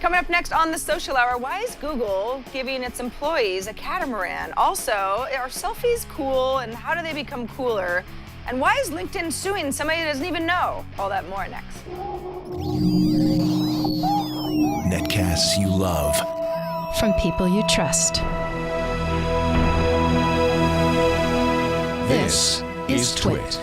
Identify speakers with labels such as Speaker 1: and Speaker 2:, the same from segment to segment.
Speaker 1: Coming up next on the Social Hour, why is Google giving its employees a catamaran? Also, are selfies cool and how do they become cooler? And why is LinkedIn suing somebody that doesn't even know? All that more next.
Speaker 2: Netcasts you love.
Speaker 3: From people you trust.
Speaker 2: This is Twit.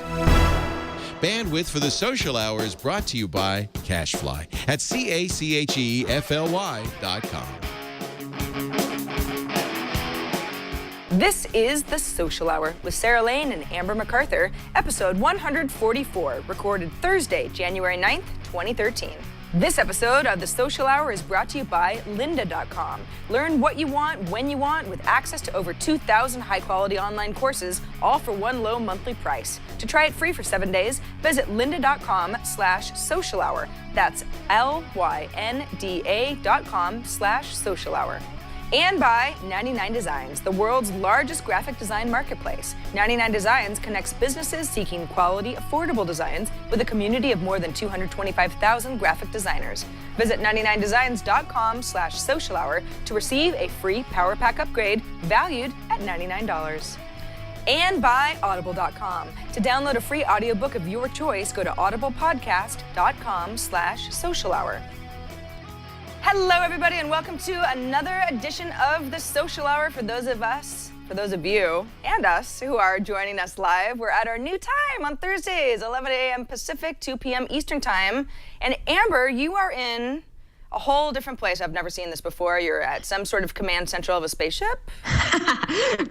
Speaker 4: Bandwidth for the Social Hour is brought to you by CacheFly at CacheFly.com.
Speaker 1: This is the Social Hour with Sarah Lane and Amber MacArthur, episode 144, recorded Thursday, January 9th, 2013. This episode of the Social Hour is brought to you by lynda.com. Learn what you want, when you want, with access to over 2,000 high-quality online courses, all for one low monthly price. To try it free for 7 days, visit lynda.com/social hour. That's LYNDA.com/social hour. And by 99 Designs, the world's largest graphic design marketplace. 99 Designs connects businesses seeking quality, affordable designs with a community of more than 225,000 graphic designers. Visit 99designs.com/social hour to receive a free Power Pack upgrade valued at $99. And by audible.com. To download a free audiobook of your choice, go to audiblepodcast.com/social hour. Hello, everybody, and welcome to another edition of the Social Hour. For those of you and us who are joining us live, we're at our new time on Thursdays, 11 a.m. Pacific, 2 p.m. Eastern Time. And Amber, you are in a whole different place. I've never seen this before. You're at some sort of command central of a spaceship?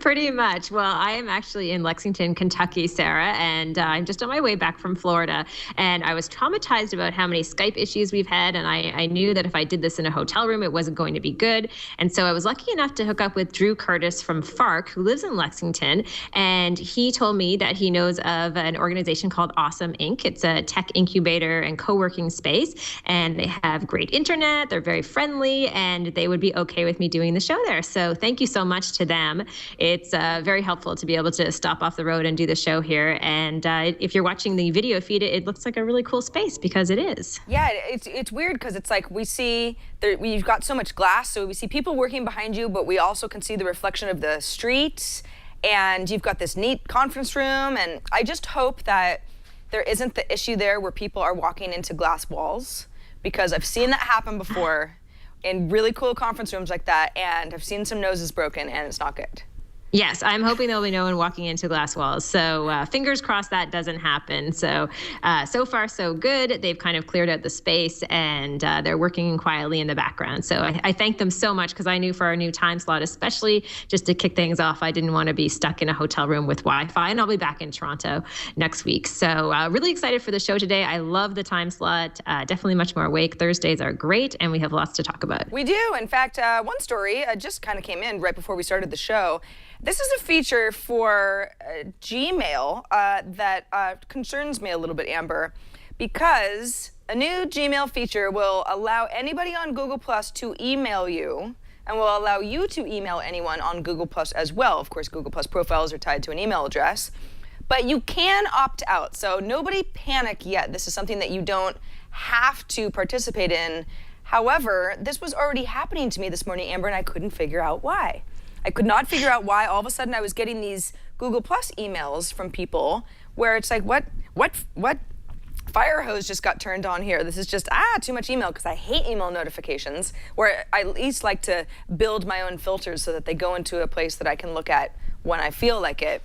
Speaker 5: Pretty much. Well, I am actually in Lexington, Kentucky, Sarah, and I'm just on my way back from Florida. And I was traumatized about how many Skype issues we've had, and I knew that if I did this in a hotel room, it wasn't going to be good. And so I was lucky enough to hook up with Drew Curtis from FARC, who lives in Lexington, and he told me that he knows of an organization called Awesome Inc. It's a tech incubator and co-working space, and they have great internet. They're very friendly, and they would be okay with me doing the show there. So thank you so much to them. It's very helpful to be able to stop off the road and do the show here. And if you're watching the video feed, it looks like a really cool space because it is.
Speaker 1: Yeah, it's weird because it's like we see we've got so much glass, so we see people working behind you, but we also can see the reflection of the street. And you've got this neat conference room, and I just hope that there isn't the issue there where people are walking into glass walls, because I've seen that happen before in really cool conference rooms like that, and I've seen some noses broken, and it's not good.
Speaker 5: Yes, I'm hoping there'll be no one walking into glass walls. So fingers crossed that doesn't happen. So far, so good. They've kind of cleared out the space, and they're working quietly in the background. So I thank them so much, because I knew for our new time slot, especially just to kick things off, I didn't want to be stuck in a hotel room with Wi-Fi, and I'll be back in Toronto next week. So really excited for the show today. I love the time slot. Definitely much more awake. Thursdays are great, and we have lots to talk about.
Speaker 1: We do. In fact, one story just kind of came in right before we started the show. This is a feature for Gmail that concerns me a little bit, Amber, because a new Gmail feature will allow anybody on Google Plus to email you, and will allow you to email anyone on Google Plus as well. Of course, Google Plus profiles are tied to an email address, but you can opt out. So nobody panic yet. This is something that you don't have to participate in. However, this was already happening to me this morning, Amber, and I couldn't figure out why. I could not figure out why all of a sudden I was getting these Google Plus emails from people where it's like, what fire hose just got turned on here? This is just, too much email, because I hate email notifications, where I at least like to build my own filters so that they go into a place that I can look at when I feel like it.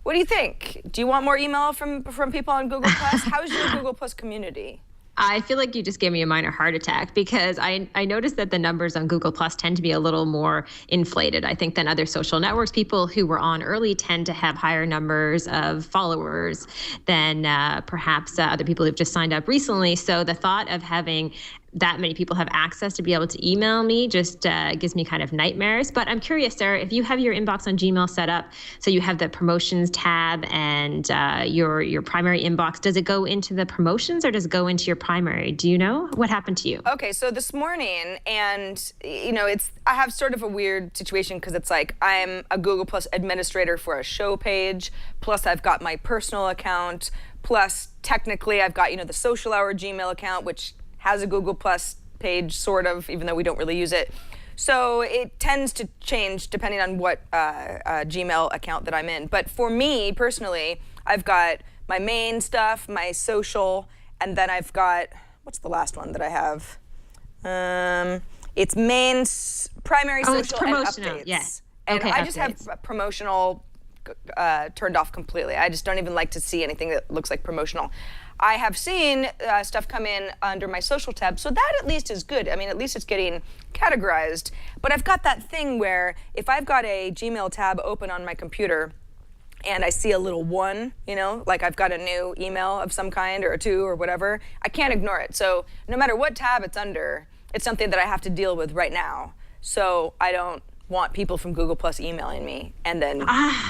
Speaker 1: What do you think? Do you want more email from people on Google Plus? How's your Google Plus community?
Speaker 5: I feel like you just gave me a minor heart attack, because I noticed that the numbers on Google Plus tend to be a little more inflated, I think, than other social networks. People who were on early tend to have higher numbers of followers than perhaps other people who've just signed up recently. So the thought of having that many people have access to be able to email me just gives me kind of nightmares. But I'm curious, Sarah, if you have your inbox on Gmail set up, so you have the promotions tab and your primary inbox, does it go into the promotions or does it go into your primary? Do you know what happened to you?
Speaker 1: Okay, so this morning, and I have sort of a weird situation, because it's like I'm a Google Plus administrator for a show page, plus I've got my personal account, plus technically I've got the Social Hour Gmail account, which has a Google Plus page, sort of, even though we don't really use it. So it tends to change depending on what Gmail account that I'm in. But for me personally, I've got my main stuff, my social, and then I've got, what's the last one that I have? It's main, primary, social,
Speaker 5: it's promotional.
Speaker 1: and updates.
Speaker 5: Yes.
Speaker 1: And
Speaker 5: Okay,
Speaker 1: I just
Speaker 5: updates.
Speaker 1: have promotional turned off completely. I just don't even like to see anything that looks like promotional. I have seen stuff come in under my social tab, so that at least is good. I mean, at least it's getting categorized. But I've got that thing where if I've got a Gmail tab open on my computer and I see a little 1, you know, like I've got a new email of some kind or a 2 or whatever, I can't ignore it. So no matter what tab it's under, it's something that I have to deal with right now. So I don't want people from Google Plus emailing me and then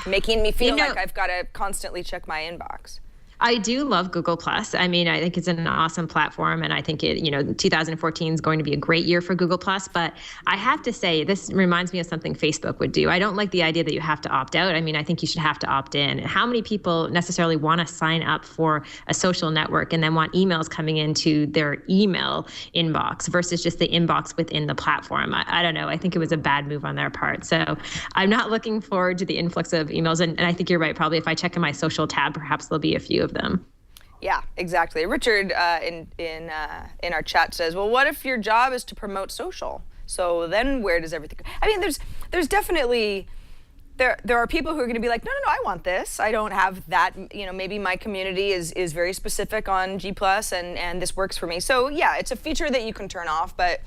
Speaker 1: making me feel like I've got to constantly check my inbox.
Speaker 5: I do love Google Plus. I mean, I think it's an awesome platform, and I think 2014 is going to be a great year for Google Plus. But I have to say, this reminds me of something Facebook would do. I don't like the idea that you have to opt out. I mean, I think you should have to opt in. How many people necessarily want to sign up for a social network and then want emails coming into their email inbox versus just the inbox within the platform? I don't know. I think it was a bad move on their part. So I'm not looking forward to the influx of emails. And I think you're right. Probably if I check in my social tab, perhaps there'll be a few of them.
Speaker 1: Yeah, exactly. Richard in our chat says, well, what if your job is to promote social? So then where does everything go? I mean, there's definitely, there are people who are going to be like, no, I want this. I don't have that, maybe my community is very specific on G+, and this works for me. So yeah, it's a feature that you can turn off, but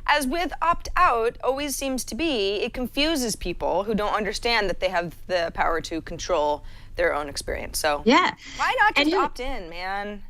Speaker 1: as with opt-out always seems to be, it confuses people who don't understand that they have the power to control their own experience. So
Speaker 5: yeah,
Speaker 1: why not just opt in, man?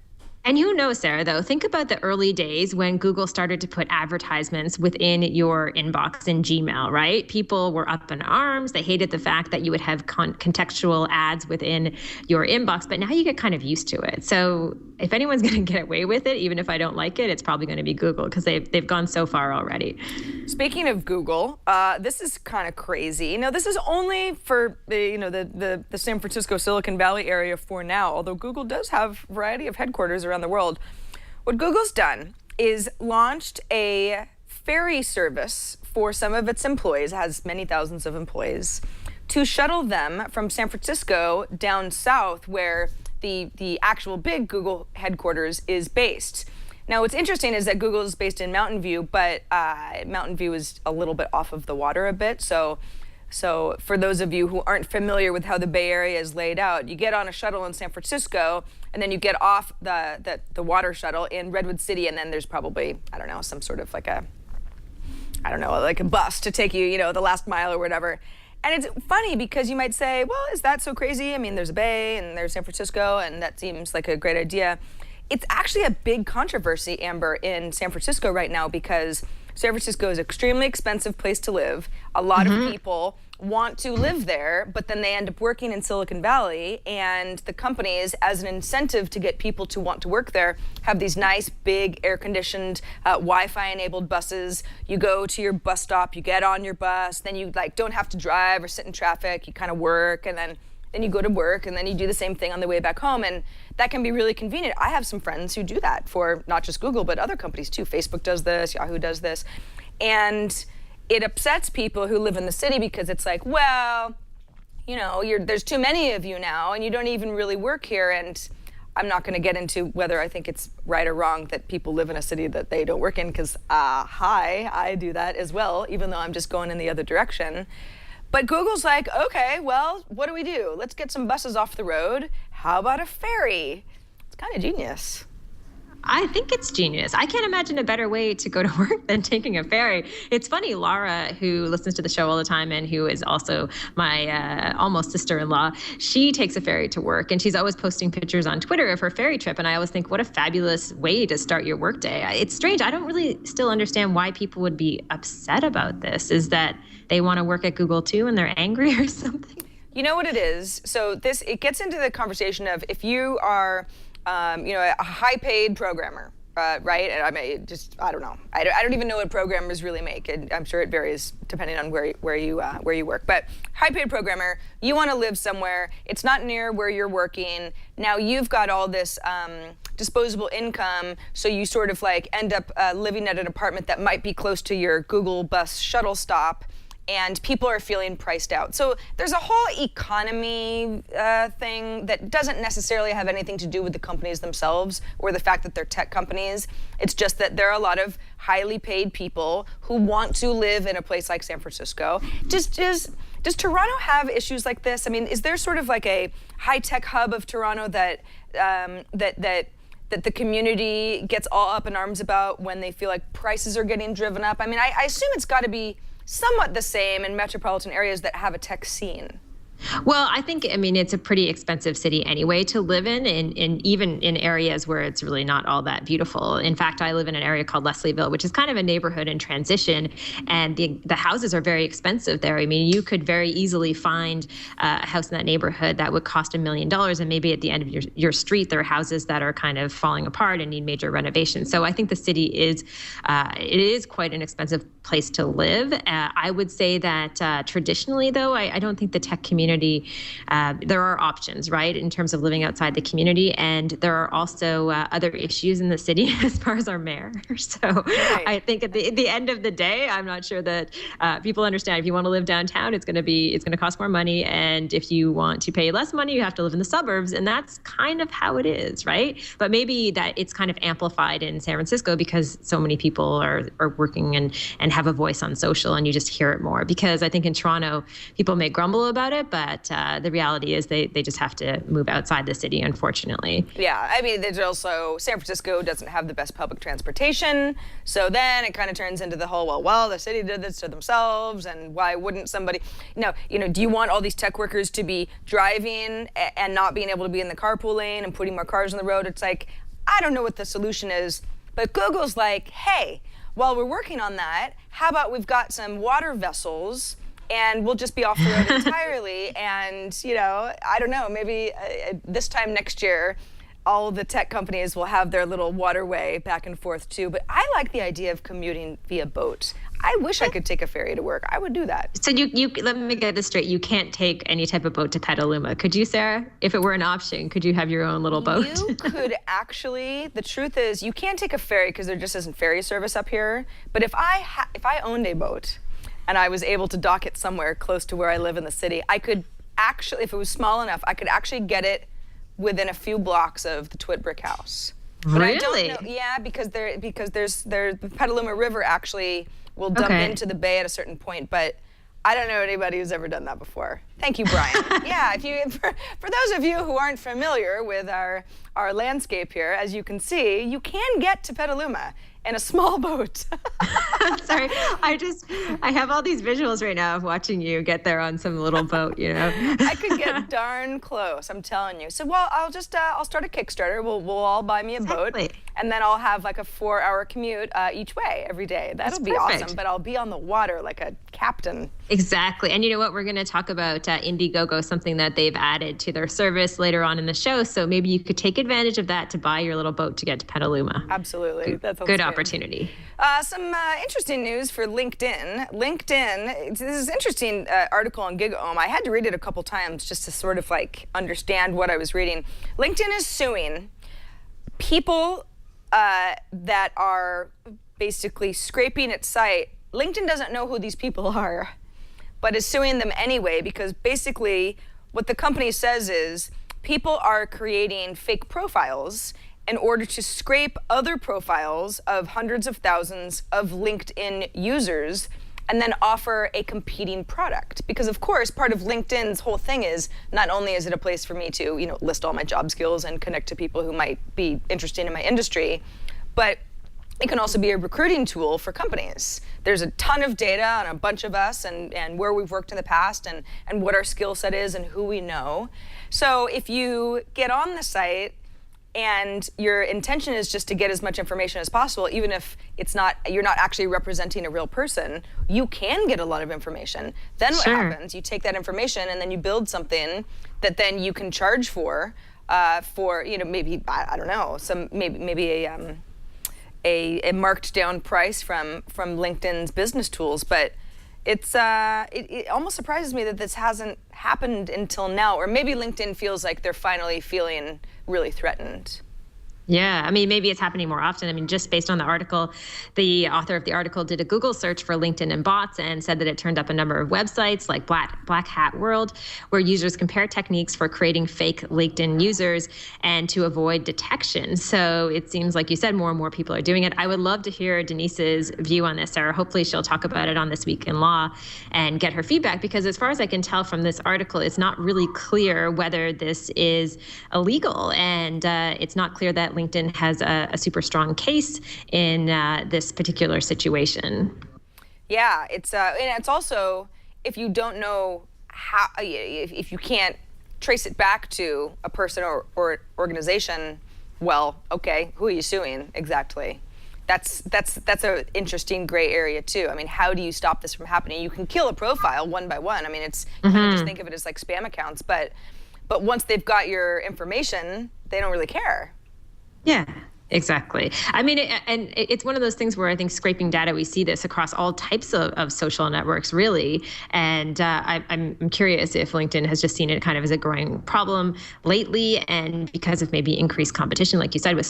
Speaker 5: And Sarah, though, think about the early days when Google started to put advertisements within your inbox in Gmail, right? People were up in arms. They hated the fact that you would have contextual ads within your inbox, but now you get kind of used to it. So if anyone's going to get away with it, even if I don't like it, it's probably going to be Google because they've gone so far already.
Speaker 1: Speaking of Google, this is kind of crazy. Now, this is only for the San Francisco Silicon Valley area for now, although Google does have a variety of headquarters around the world. What Google's done is launched a ferry service for some of its employees, it has many thousands of employees, to shuttle them from San Francisco down south where the actual big Google headquarters is based. Now, what's interesting is that Google is based in Mountain View, but Mountain View is a little bit off of the water a bit. So for those of you who aren't familiar with how the Bay Area is laid out, you get on a shuttle in San Francisco, and then you get off the water shuttle in Redwood City, and then there's probably, I don't know, some sort of like a bus to take you, the last mile or whatever. And it's funny because you might say, well, is that so crazy? I mean, there's a bay and there's San Francisco, and that seems like a great idea. It's actually a big controversy, Amber, in San Francisco right now because San Francisco is an extremely expensive place to live. A lot of people want to live there, but then they end up working in Silicon Valley, and the companies, as an incentive to get people to want to work there, have these nice, big, air-conditioned, Wi-Fi enabled buses. You go to your bus stop, you get on your bus, then you don't have to drive or sit in traffic, you kind of work, and then you go to work, and then you do the same thing on the way back home, and that can be really convenient. I have some friends who do that for not just Google, but other companies too. Facebook does this, Yahoo does this, and it upsets people who live in the city because it's like, well, there's too many of you now, and you don't even really work here, and I'm not going to get into whether I think it's right or wrong that people live in a city that they don't work in, because, I do that as well, even though I'm just going in the other direction. But Google's like, okay, well, what do? Let's get some buses off the road. How about a ferry? It's kind of genius.
Speaker 5: I think it's genius. I can't imagine a better way to go to work than taking a ferry. It's funny, Laura, who listens to the show all the time and who is also my almost sister-in-law, she takes a ferry to work, and she's always posting pictures on Twitter of her ferry trip, and I always think, what a fabulous way to start your workday. It's strange. I don't really still understand why people would be upset about this. Is that they want to work at Google too and they're angry or something?
Speaker 1: You know what it is? So it gets into the conversation of if you are a high-paid programmer, right? And I don't know. I don't even know what programmers really make. And I'm sure it varies depending on where you work. But high-paid programmer, you want to live somewhere. It's not near where you're working. Now you've got all this disposable income, so you sort of like end up living at an apartment that might be close to your Google bus shuttle stop, and people are feeling priced out. So there's a whole economy thing that doesn't necessarily have anything to do with the companies themselves or the fact that they're tech companies. It's just that there are a lot of highly paid people who want to live in a place like San Francisco. Does Toronto have issues like this? I mean, is there sort of like a high-tech hub of Toronto that the community gets all up in arms about when they feel like prices are getting driven up? I mean, I assume it's got to be somewhat the same in metropolitan areas that have a tech scene.
Speaker 5: Well, I mean, it's a pretty expensive city anyway to live in even in areas where it's really not all that beautiful. In fact, I live in an area called Leslieville, which is kind of a neighborhood in transition, and the houses are very expensive there. I mean, you could very easily find a house in that neighborhood that would cost $1 million, and maybe at the end of your street, there are houses that are kind of falling apart and need major renovation. So I think the city is quite an expensive place to live. I would say that traditionally, though, I don't think the tech community, there are options, right, in terms of living outside the community. And there are also other issues in the city as far as our mayor. So right. I think at the end of the day, I'm not sure that people understand if you want to live downtown, it's going to cost more money. And if you want to pay less money, you have to live in the suburbs. And that's kind of how it is, right? But maybe that it's kind of amplified in San Francisco because so many people are working and have a voice on social, and you just hear it more. Because I think in Toronto, people may grumble about it, but the reality is they just have to move outside the city, unfortunately.
Speaker 1: Yeah, I mean, there's also, San Francisco doesn't have the best public transportation, so then it kind of turns into the whole, well, the city did this to themselves, and why wouldn't somebody, do you want all these tech workers to be driving and not being able to be in the carpool lane and putting more cars on the road? It's like, I don't know what the solution is, but Google's like, hey, while we're working on that, how about we've got some water vessels and we'll just be off the road entirely. And, I don't know, maybe this time next year, all the tech companies will have their little waterway back and forth too. But I like the idea of commuting via boat. I wish I could take a ferry to work. I would do that.
Speaker 5: So you let me get this straight. You can't take any type of boat to Petaluma. Could you, Sarah? If it were an option, could you have your own little boat?
Speaker 1: You could actually. The truth is, you can't take a ferry because there just isn't ferry service up here. But if I owned a boat and I was able to dock it somewhere close to where I live in the city, I could actually, if it was small enough, I could actually get it within a few blocks of the Twit Brick House. But
Speaker 5: really?
Speaker 1: I don't know, yeah, because the Petaluma River actually will dump into the bay at a certain point, but I don't know anybody who's ever done that before. Thank you, Brian. Yeah, for those of you who aren't familiar with our landscape here, as you can see, you can get to Petaluma in a small boat.
Speaker 5: I'm sorry. I have all these visuals right now of watching you get there on some little boat,
Speaker 1: I could get darn close, I'm telling you. So, well, I'll start a Kickstarter. We'll all buy me a boat, and then I'll have like a 4-hour commute each way every day. That'll be
Speaker 5: perfect.
Speaker 1: Awesome, but I'll be on the water like a captain.
Speaker 5: Exactly. And you know what? We're going to talk about Indiegogo, something that they've added to their service later on in the show. So maybe you could take advantage of that to buy your little boat to get to Petaluma.
Speaker 1: Absolutely. That sounds
Speaker 5: good
Speaker 1: great.
Speaker 5: Opportunity.
Speaker 1: Some interesting news for LinkedIn. LinkedIn, this is an interesting article on GigaOM. I had to read it a couple times just to sort of like understand what I was reading. LinkedIn is suing people that are basically scraping its site. LinkedIn doesn't know who these people are, but is suing them anyway because basically what the company says is people are creating fake profiles in order to scrape other profiles of hundreds of thousands of LinkedIn users and then offer a competing product. Because of course, part of LinkedIn's whole thing is not only is it a place for me to, list all my job skills and connect to people who might be interested in my industry, but it can also be a recruiting tool for companies. There's a ton of data on a bunch of us and where we've worked in the past and what our skill set is and who we know. So if you get on the site and your intention is just to get as much information as possible, even if you're not actually representing a real person, you can get a lot of information. Then what happens? You take that information and then you build something that then you can charge for maybe, I don't know, maybe a marked down price from LinkedIn's business tools. But it almost surprises me that this hasn't happened until now, or maybe LinkedIn feels like they're finally feeling really threatened.
Speaker 5: Yeah, I mean, maybe it's happening more often. I mean, just based on the article, the author of the article did a Google search for LinkedIn and bots and said that it turned up a number of websites like Black Hat World, where users compare techniques for creating fake LinkedIn users and to avoid detection. So it seems like you said more and more people are doing it. I would love to hear Denise's view on this, Sarah. Hopefully she'll talk about it on This Week in Law and get her feedback, because as far as I can tell from this article, it's not really clear whether this is illegal, and it's not clear that LinkedIn has a super strong case in this particular situation.
Speaker 1: Yeah, and it's also, if you don't know how, if you can't trace it back to a person or organization, well, okay, who are you suing exactly? That's an interesting gray area too. I mean, how do you stop this from happening? You can kill a profile one by one. I mean, it's you can just think of it as like spam accounts, but once they've got your information, they don't really care.
Speaker 5: Yeah, exactly. I mean, it's one of those things where I think scraping data, we see this across all types of social networks, really. And I'm curious if LinkedIn has just seen it kind of as a growing problem lately, and because of maybe increased competition, like you said, with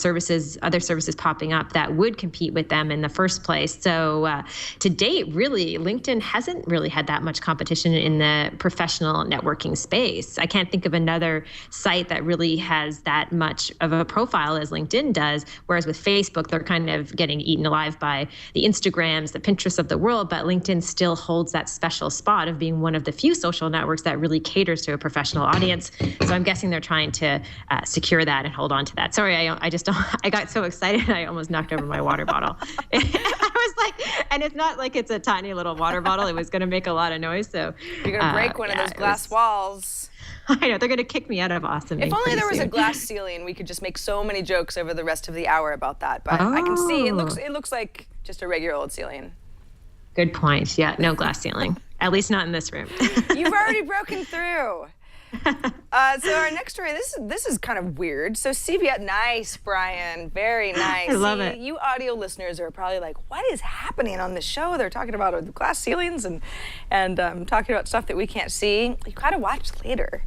Speaker 5: other services popping up that would compete with them in the first place. So to date, really, LinkedIn hasn't really had that much competition in the professional networking space. I can't think of another site that really has that much of a profile as LinkedIn does. Whereas with Facebook, they're kind of getting eaten alive by the Instagrams, the Pinterests of the world, but LinkedIn still holds that special spot of being one of the few social networks that really caters to a professional audience. So I'm guessing they're trying to secure that and hold on to that. Sorry, I got so excited I almost knocked over my water bottle. I was like, and it's not like it's a tiny little water bottle. It was going to make a lot of noise. So
Speaker 1: you're going to break one of those glass walls.
Speaker 5: I know, they're going to kick me out of Austin.
Speaker 1: If only there was a glass ceiling, we could just make so many jokes over the rest of the hour about that. But I can see it looks like just a regular old ceiling.
Speaker 5: Good point. Yeah, no glass ceiling. At least not in this room.
Speaker 1: You've already broken through. So our next story, this is kind of weird. So CBS, nice, Brian, very nice.
Speaker 5: I love it.
Speaker 1: You audio listeners are probably like, what is happening on this show? They're talking about glass ceilings and talking about stuff that we can't see. You gotta watch later.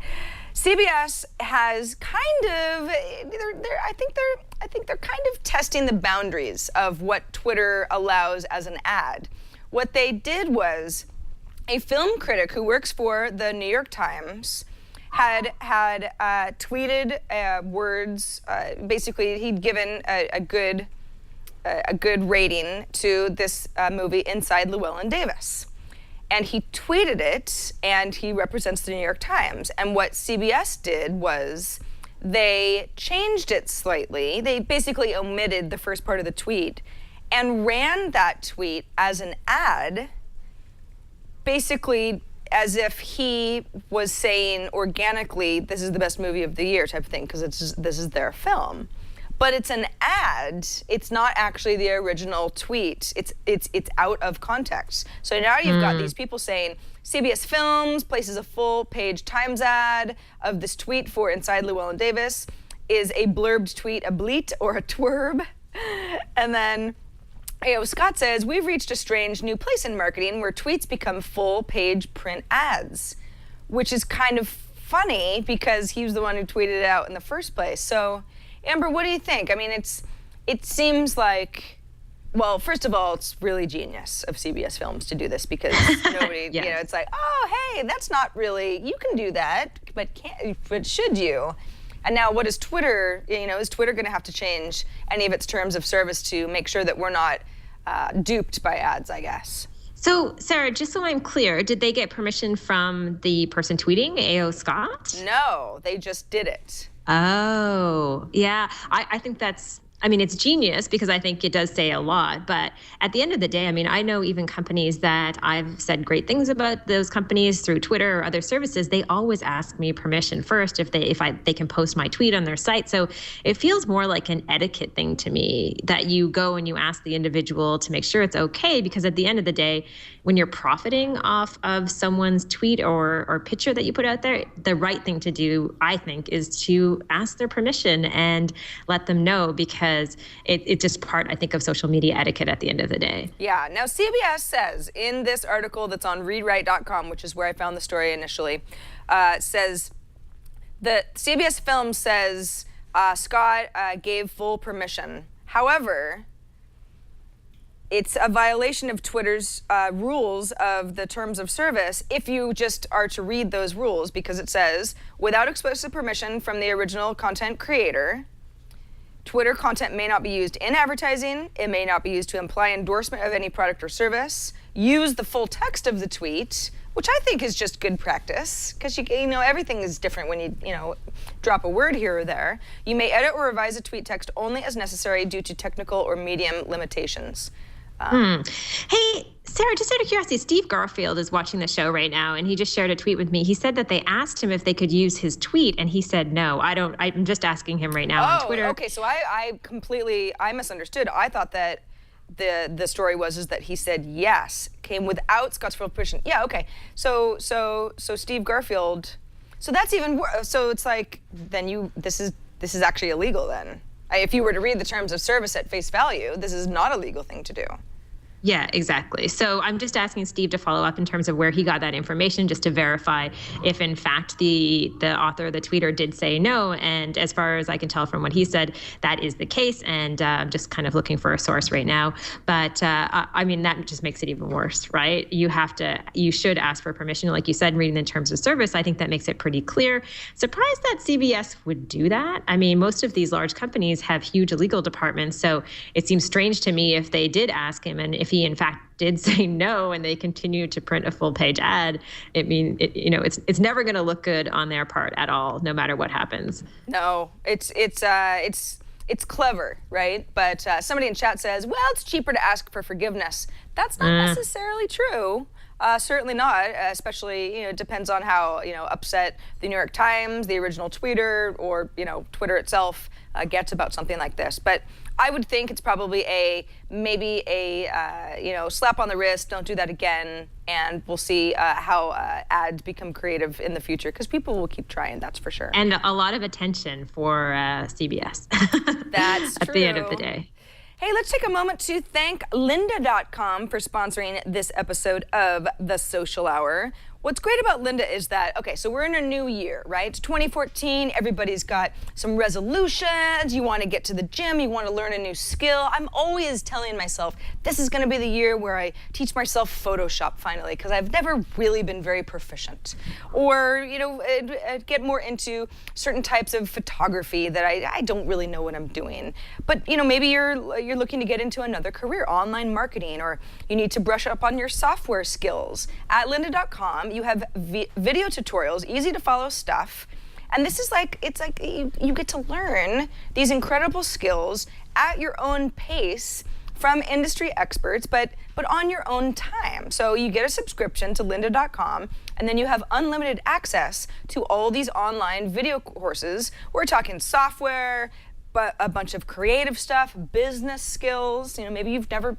Speaker 1: CBS has kind of, I think they're kind of testing the boundaries of what Twitter allows as an ad. What they did was, a film critic who works for the New York Times had tweeted words. Basically, he'd given a good rating to this movie Inside Llewellyn Davis, and he tweeted it. And he represents the New York Times. And what CBS did was they changed it slightly. They basically omitted the first part of the tweet and ran that tweet as an ad, basically as if he was saying organically, this is the best movie of the year type of thing, because this is their film. But it's an ad. It's not actually the original tweet. It's out of context. So now you've got these people saying, CBS Films places a full-page Times ad of this tweet for Inside Llewellyn Davis is a blurbed tweet, a bleat or a twerb. And then Scott says, we've reached a strange new place in marketing where tweets become full-page print ads, which is kind of funny because he was the one who tweeted it out in the first place. So, Amber, what do you think? I mean, it seems like, well, first of all, it's really genius of CBS Films to do this because nobody,
Speaker 5: Yes.
Speaker 1: it's like, oh, hey, that's not really, you can do that, but should you? And now what is Twitter, is Twitter going to have to change any of its terms of service to make sure that we're not duped by ads, I guess?
Speaker 5: So, Sarah, just so I'm clear, did they get permission from the person tweeting, A.O. Scott?
Speaker 1: No, they just did it.
Speaker 5: Oh, yeah. I think it's genius because I think it does say a lot. But at the end of the day, I know even companies that I've said great things about those companies through Twitter or other services, they always ask me permission first if they can post my tweet on their site. So it feels more like an etiquette thing to me that you go and you ask the individual to make sure it's okay, because at the end of the day, when you're profiting off of someone's tweet or picture that you put out there, the right thing to do, I think, is to ask their permission and let them know, because it's just part, I think, of social media etiquette at the end of the day.
Speaker 1: Yeah. Now, CBS says in this article that's on readwrite.com, which is where I found the story initially, says that CBS Films says Scott gave full permission. However, it's a violation of Twitter's rules of the terms of service if you just are to read those rules, because it says, without explicit permission from the original content creator, Twitter content may not be used in advertising. It may not be used to imply endorsement of any product or service. Use the full text of the tweet, which I think is just good practice, because you know everything is different when you drop a word here or there. You may edit or revise a tweet text only as necessary due to technical or medium limitations.
Speaker 5: Hey, Sarah, just out of curiosity, Steve Garfield is watching the show right now, and he just shared a tweet with me. He said that they asked him if they could use his tweet, and he said no. I'm just asking him right now on Twitter.
Speaker 1: Okay, so I misunderstood. I thought that the story was that he said yes, came without Scott's full permission. Yeah, okay. So Steve Garfield. So that's even worse. So it's like then this is actually illegal then. If you were to read the terms of service at face value, this is not a legal thing to do.
Speaker 5: Yeah, exactly. So I'm just asking Steve to follow up in terms of where he got that information, just to verify if in fact the author, the tweeter, did say no. And as far as I can tell from what he said, that is the case. And I'm just kind of looking for a source right now. But I mean, that just makes it even worse, right? You should ask for permission. Like you said, reading the terms of service, I think that makes it pretty clear. Surprised that CBS would do that. I mean, most of these large companies have huge legal departments. So it seems strange to me if they did ask him, and if he in fact did say no and they continue to print a full page ad, it's never going to look good on their part at all, no matter what happens.
Speaker 1: No, it's clever, right? But somebody in chat says, well, it's cheaper to ask for forgiveness. That's not necessarily true. Certainly not, especially, it depends on how, upset the New York Times, the original tweeter, or, Twitter itself gets about something like this. But I would think it's probably maybe a slap on the wrist, don't do that again, and we'll see how ads become creative in the future, because people will keep trying, that's for sure.
Speaker 5: And a lot of attention for CBS.
Speaker 1: That's true.
Speaker 5: At the end of the day.
Speaker 1: Hey, let's take a moment to thank lynda.com for sponsoring this episode of The Social Hour. What's great about Lynda is that, okay, so we're in a new year, right? It's 2014, everybody's got some resolutions, you want to get to the gym, you want to learn a new skill. I'm always telling myself, this is going to be the year where I teach myself Photoshop finally, because I've never really been very proficient. Or, get more into certain types of photography that I don't really know what I'm doing. But, maybe you're looking to get into another career, online marketing, or you need to brush up on your software skills. At lynda.com, you have video tutorials, easy to follow stuff. And this is you get to learn these incredible skills at your own pace from industry experts, but on your own time. So you get a subscription to lynda.com, and then you have unlimited access to all these online video courses. We're talking software, but a bunch of creative stuff, business skills. Maybe you've never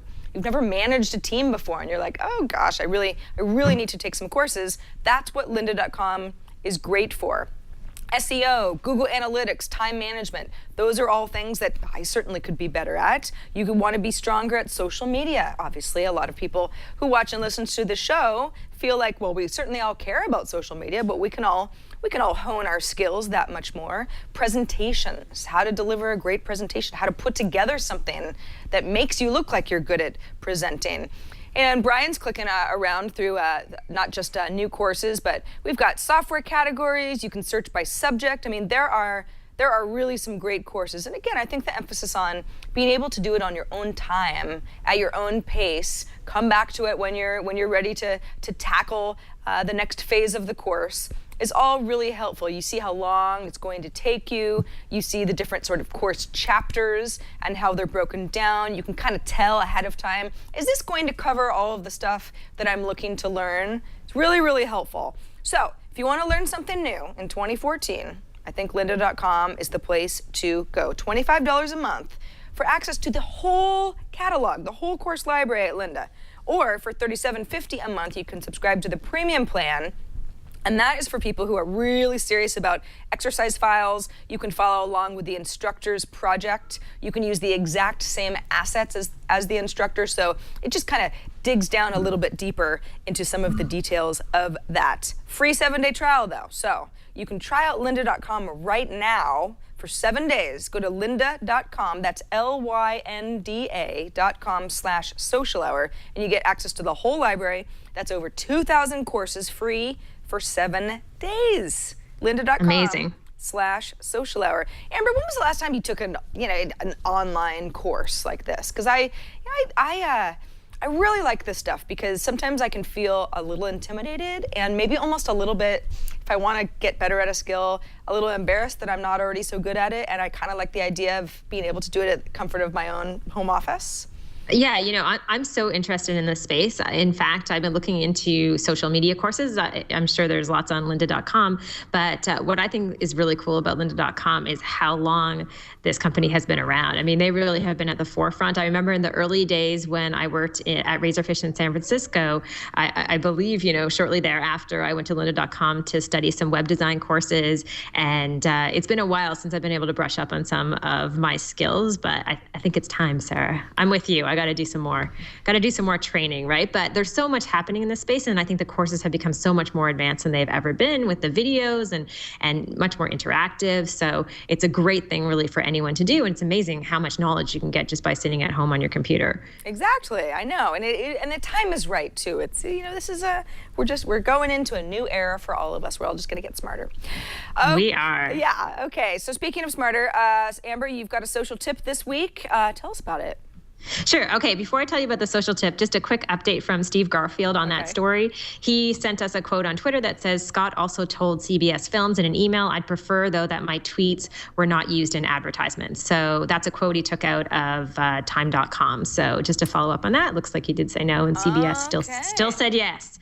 Speaker 1: managed a team before and you're like, oh gosh, I really need to take some courses. That's what lynda.com is great for. SEO, Google Analytics, time management, those are all things that I certainly could be better at. You could want to be stronger at social media. Obviously, a lot of people who watch and listen to the show feel like, well, we certainly all care about social media, but we can all hone our skills that much more. Presentations, how to deliver a great presentation, how to put together something that makes you look like you're good at presenting. And Brian's clicking around through not just new courses, but we've got software categories. You can search by subject. I mean, there are really some great courses. And again, I think the emphasis on being able to do it on your own time, at your own pace, come back to it when you're ready to tackle the next phase of the course, is all really helpful. You see how long it's going to take you. You see the different sort of course chapters and how they're broken down. You can kind of tell ahead of time, is this going to cover all of the stuff that I'm looking to learn? It's really, really helpful. So if you want to learn something new in 2014, I think lynda.com is the place to go. $25 a month for access to the whole catalog, the whole course library at Lynda. Or for $37.50 a month, you can subscribe to the premium plan. And that is for people who are really serious about exercise files. You can follow along with the instructor's project. You can use the exact same assets as the instructor. So it just kind of digs down a little bit deeper into some of the details of that. Free 7-day trial though. So you can try out lynda.com right now for 7 days. Go to lynda.com, that's lynda.com/social hour, and you get access to the whole library. That's over 2,000 courses free for 7 days. Lynda.com.
Speaker 5: Amazing.
Speaker 1: /social hour. Amber, when was the last time you took an online course like this? Because I really like this stuff because sometimes I can feel a little intimidated and maybe almost a little bit, if I want to get better at a skill, a little embarrassed that I'm not already so good at it. And I kind of like the idea of being able to do it at the comfort of my own home office.
Speaker 5: Yeah, I'm so interested in this space. In fact, I've been looking into social media courses. I'm sure there's lots on lynda.com, but what I think is really cool about lynda.com is how long this company has been around. I mean, they really have been at the forefront. I remember in the early days when I worked at Razorfish in San Francisco, I believe, shortly thereafter, I went to lynda.com to study some web design courses. And it's been a while since I've been able to brush up on some of my skills, but I think it's time, Sarah. I'm with you. I got to do some more training, right? But there's so much happening in this space, and I think the courses have become so much more advanced than they've ever been with the videos and much more interactive. So it's a great thing really for anyone to do, and it's amazing how much knowledge you can get just by sitting at home on your computer.
Speaker 1: Exactly, I know, and the time is right too. It's this is we're going into a new era for all of us. We're all just going to get smarter.
Speaker 5: We are.
Speaker 1: Yeah. Okay. So speaking of smarter, Amber, you've got a social tip this week. Tell us about it.
Speaker 5: Sure. Okay. Before I tell you about the social tip, just a quick update from Steve Garfield on that story. He sent us a quote on Twitter that says, "Scott also told CBS Films in an email, I'd prefer, though, that my tweets were not used in advertisements." So that's a quote he took out of time.com. So just to follow up on that, looks like he did say no, and CBS still said yes.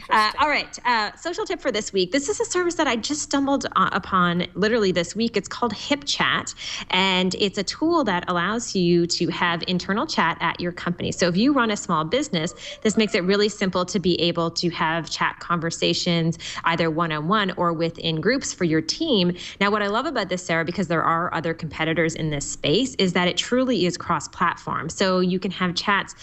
Speaker 5: All right. Social tip for this week. This is a service that I just stumbled upon literally this week. It's called HipChat, and it's a tool that allows you to have internal chat at your company. So if you run a small business, this makes it really simple to be able to have chat conversations either one-on-one or within groups for your team. Now, what I love about this, Sarah, because there are other competitors in this space, is that it truly is cross-platform. So you can have chats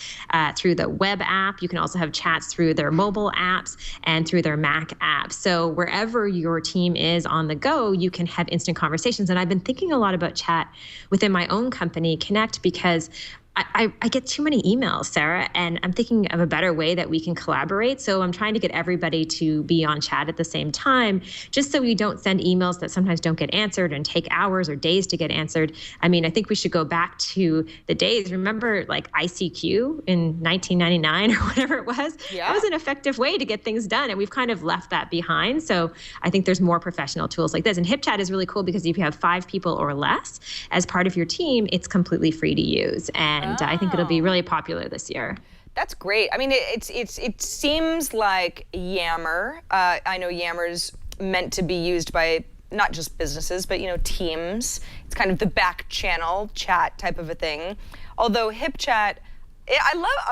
Speaker 5: through the web app. You can also have chats through their mobile apps and through their Mac app. So wherever your team is on the go, you can have instant conversations. And I've been thinking a lot about chat within my own company, Connect, because I get too many emails, Sarah, and I'm thinking of a better way that we can collaborate. So I'm trying to get everybody to be on chat at the same time, just so we don't send emails that sometimes don't get answered and take hours or days to get answered. I mean, I think we should go back to the days. Remember, like ICQ in 1999 or whatever it was? Yeah. That was an effective way to get things done, and we've kind of left that behind. So I think there's more professional tools like this. And HipChat is really cool because if you have 5 people or less as part of your team, it's completely free to use. And I think it'll be really popular this year.
Speaker 1: That's great. I mean, it seems like Yammer. I know Yammer's meant to be used by not just businesses, but teams. It's kind of the back channel chat type of a thing. Although HipChat,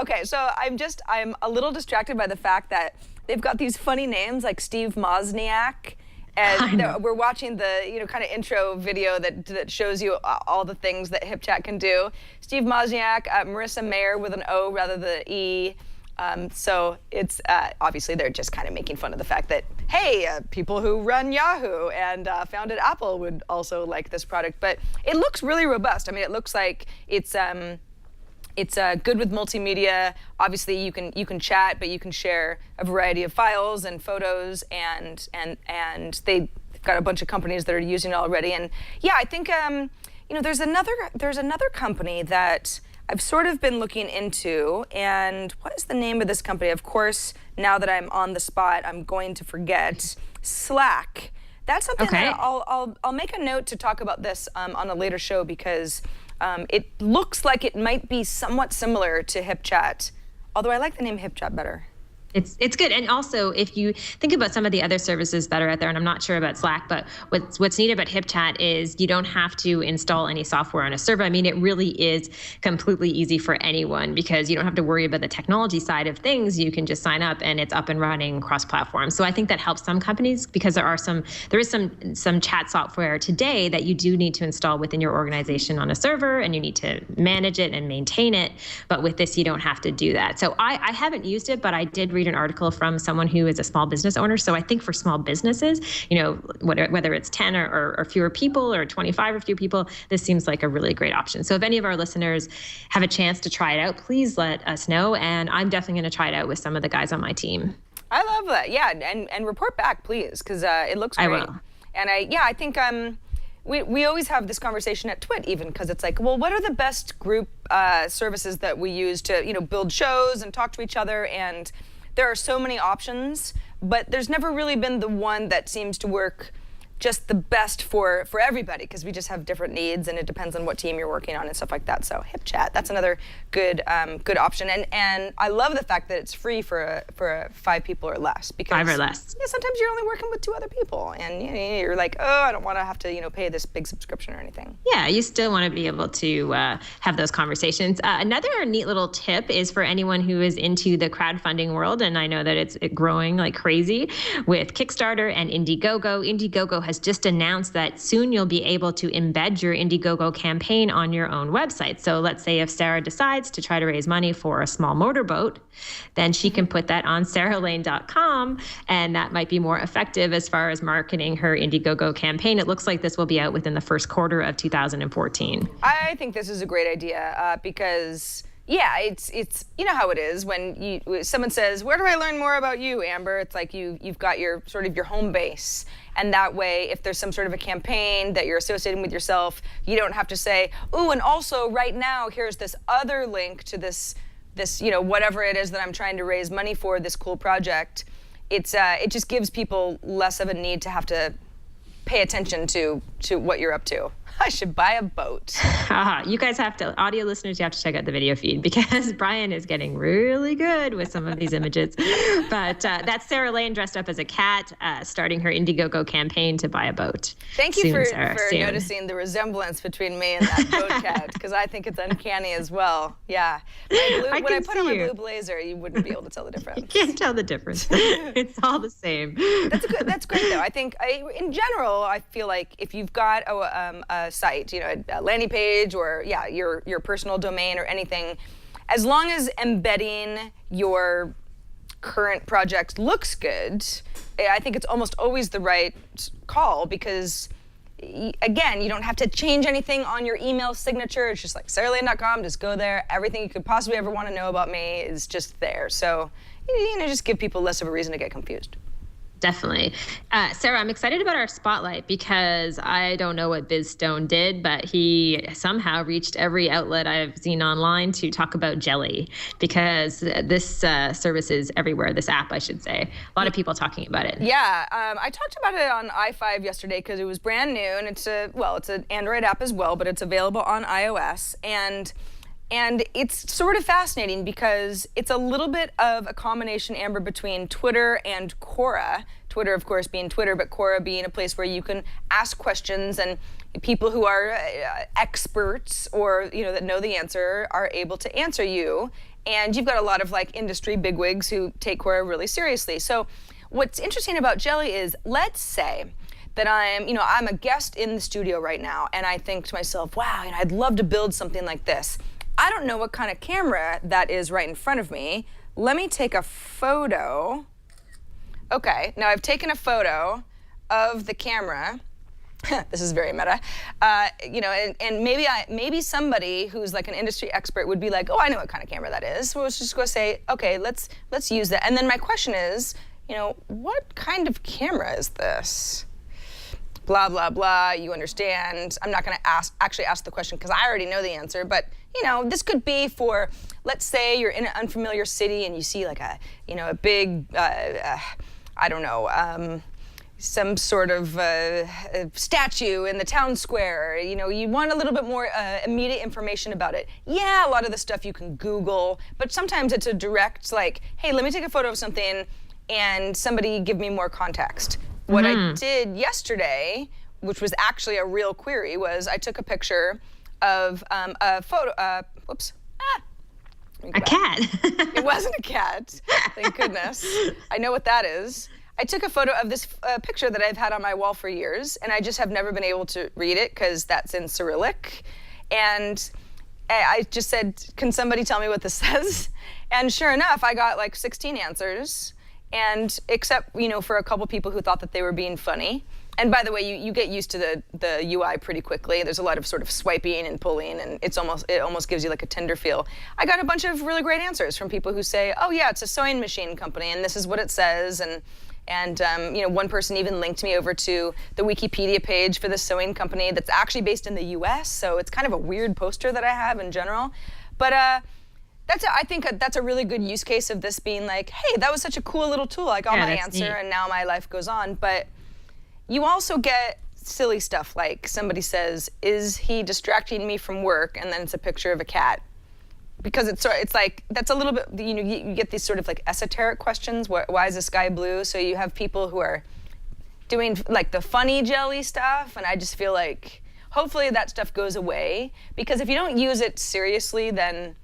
Speaker 1: okay, so I'm a little distracted by the fact that they've got these funny names like Steve Wozniak. And we're watching the kind of intro video that shows you all the things that HipChat can do. Steve Wozniak, Marissa Mayer with an O rather than an E. So it's obviously they're just kind of making fun of the fact that, hey, people who run Yahoo and founded Apple would also like this product. But it looks really robust. I mean, it looks like it's good with multimedia. Obviously, you can chat, but you can share a variety of files and photos, and they've got a bunch of companies that are using it already. And yeah, I think there's another company that I've sort of been looking into. And what is the name of this company? Of course, now that I'm on the spot, I'm going to forget. Slack. That's something that I'll make a note to talk about this on a later show because. It looks like it might be somewhat similar to HipChat, although I like the name HipChat better.
Speaker 5: It's good. And also, if you think about some of the other services that are out there, and I'm not sure about Slack, but what's neat about HipChat is you don't have to install any software on a server. I mean, it really is completely easy for anyone because you don't have to worry about the technology side of things. You can just sign up and it's up and running cross-platform. So I think that helps some companies because there is some chat software today that you do need to install within your organization on a server, and you need to manage it and maintain it. But with this, you don't have to do that. So I haven't used it, but I did read read an article from someone who is a small business owner. So I think for small businesses, whether it's 10 or fewer people or 25 or fewer people, this seems like a really great option. So if any of our listeners have a chance to try it out, please let us know. And I'm definitely going to try it out with some of the guys on my team.
Speaker 1: I love that. Yeah, and report back, please, because it looks great.
Speaker 5: I will.
Speaker 1: And I think we always have this conversation at Twit, even, because it's like, well, what are the best group services that we use to build shows and talk to each other? And there are so many options, but there's never really been the one that seems to work just the best for everybody, because we just have different needs, and it depends on what team you're working on and stuff like that. So HipChat, that's another good option, and I love the fact that it's free for 5 people or less, because
Speaker 5: 5 or less.
Speaker 1: Yeah, sometimes you're only working with 2 other people, and you're like, oh, I don't want to have to pay this big subscription or anything.
Speaker 5: Yeah, you still want to be able to have those conversations. Another neat little tip is for anyone who is into the crowdfunding world, and I know that it's growing like crazy with Kickstarter and Indiegogo. Indiegogo has just announced that soon you'll be able to embed your Indiegogo campaign on your own website. So let's say if Sarah decides to try to raise money for a small motorboat, then she can put that on saralane.com, and that might be more effective as far as marketing her Indiegogo campaign. It looks like this will be out within the first quarter of 2014.
Speaker 1: I think this is a great idea because yeah, it's how it is when someone says, where do I learn more about you, Amber? It's like you've got your sort of your home base. And that way, if there's some sort of a campaign that you're associating with yourself, you don't have to say, ooh, and also right now, here's this other link to this whatever it is that I'm trying to raise money for, this cool project. It just gives people less of a need to have to pay attention to what you're up to. I should buy a boat.
Speaker 5: You guys have to, audio listeners, you have to check out the video feed because Brian is getting really good with some of these images. But that's Sarah Lane dressed up as a cat, starting her Indiegogo campaign to buy a boat.
Speaker 1: Thank you for noticing the resemblance between me and that boat cat, because I think it's uncanny as well. Yeah. When I put on my blue blazer, you wouldn't be able to tell the difference.
Speaker 5: You can't tell the difference. It's all the same.
Speaker 1: That's great, though. I think, in general, I feel like if you've got a site, a landing page, or your personal domain or anything, as long as embedding your current project looks good, I think it's almost always the right call, because again, you don't have to change anything on your email signature. It's just like saralane.com, just go there. Everything you could possibly ever want to know about me is just there. So just give people less of a reason to get confused.
Speaker 5: Definitely. Sarah, I'm excited about our spotlight because I don't know what Biz Stone did, but he somehow reached every outlet I've seen online to talk about jelly, because this service is everywhere, this app, I should say. A lot of people talking about it.
Speaker 1: Yeah, I talked about it on i5 yesterday because it was brand new, and it's an Android app as well, but it's available on iOS. And it's sort of fascinating because it's a little bit of a combination, Amber, between Twitter and Quora. Twitter, of course, being Twitter, but Quora being a place where you can ask questions, and people who are experts or that know the answer are able to answer you. And you've got a lot of industry bigwigs who take Quora really seriously. So what's interesting about Jelly is, let's say that I'm a guest in the studio right now, and I think to myself, wow, I'd love to build something like this. I don't know what kind of camera that is right in front of me. Let me take a photo. Okay, now I've taken a photo of the camera. This is very meta. And maybe somebody who's like an industry expert would be like, oh, I know what kind of camera that is. So let's just go say, okay, let's use that. And then my question is, what kind of camera is this? Blah, blah, blah, you understand. I'm not gonna actually ask the question because I already know the answer, but this could be for, let's say you're in an unfamiliar city and you see like a big, I don't know, some sort of statue in the town square. You want a little bit more immediate information about it. Yeah, a lot of the stuff you can Google, but sometimes it's a direct hey, let me take a photo of something and somebody give me more context. What I did yesterday, which was actually a real query, was I took a picture of a photo. Whoops.
Speaker 5: A cat.
Speaker 1: It wasn't a cat. Thank goodness. I know what that is. I took a photo of this picture that I've had on my wall for years, and I just have never been able to read it because that's in Cyrillic. And I just said, can somebody tell me what this says? And sure enough, I got like 16 answers. And except, for a couple people who thought that they were being funny. And by the way, you get used to the UI pretty quickly. There's a lot of sort of swiping and pulling, and it almost gives you like a Tinder feel. I got a bunch of really great answers from people who say, oh yeah, it's a sewing machine company, and this is what it says. And one person even linked me over to the Wikipedia page for the sewing company that's actually based in the US, so it's kind of a weird poster that I have in general. But I think that's a really good use case of this being like, hey, that was such a cool little tool. I got my answer, and now my life goes on. But you also get silly stuff like somebody says, is he distracting me from work? And then it's a picture of a cat. Because it's like, that's a little bit, you get these sort of like esoteric questions. Why is the sky blue? So you have people who are doing like the funny jelly stuff. And I just feel like hopefully that stuff goes away. Because if you don't use it seriously, then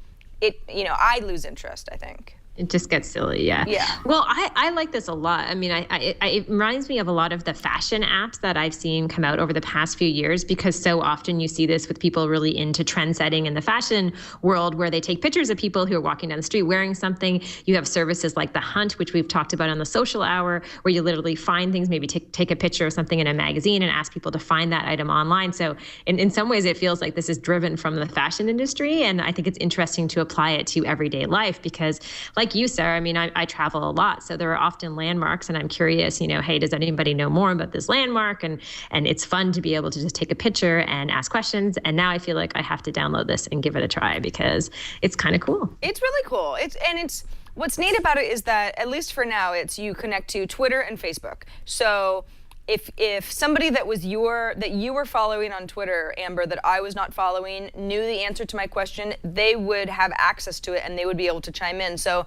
Speaker 1: I lose interest, I think.
Speaker 5: It just gets silly, yeah.
Speaker 1: Yeah.
Speaker 5: Well, I like this a lot. I mean, it reminds me of a lot of the fashion apps that I've seen come out over the past few years, because so often you see this with people really into trend setting in the fashion world, where they take pictures of people who are walking down the street wearing something. You have services like The Hunt, which we've talked about on the social hour, where you literally find things, maybe take a picture of something in a magazine and ask people to find that item online. So in some ways, it feels like this is driven from the fashion industry. And I think it's interesting to apply it to everyday life, because like you, Sarah, I mean, I travel a lot, so there are often landmarks, and I'm curious, hey, does anybody know more about this landmark? And it's fun to be able to just take a picture and ask questions. And now I feel like I have to download this and give it a try, because it's kind of cool.
Speaker 1: It's really cool. It's what's neat about it is that, at least for now, you connect to Twitter and Facebook. So if somebody that you were following on Twitter, Amber, that I was not following, knew the answer to my question, they would have access to it and they would be able to chime in. So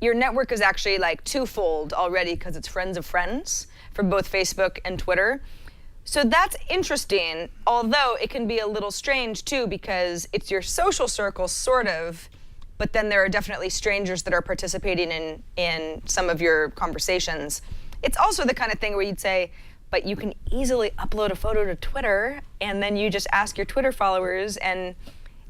Speaker 1: your network is actually like twofold already, because it's friends of friends for both Facebook and Twitter. So that's interesting, although it can be a little strange too, because it's your social circle sort of, but then there are definitely strangers that are participating in some of your conversations. It's also the kind of thing where you'd say, but you can easily upload a photo to Twitter and then you just ask your Twitter followers, and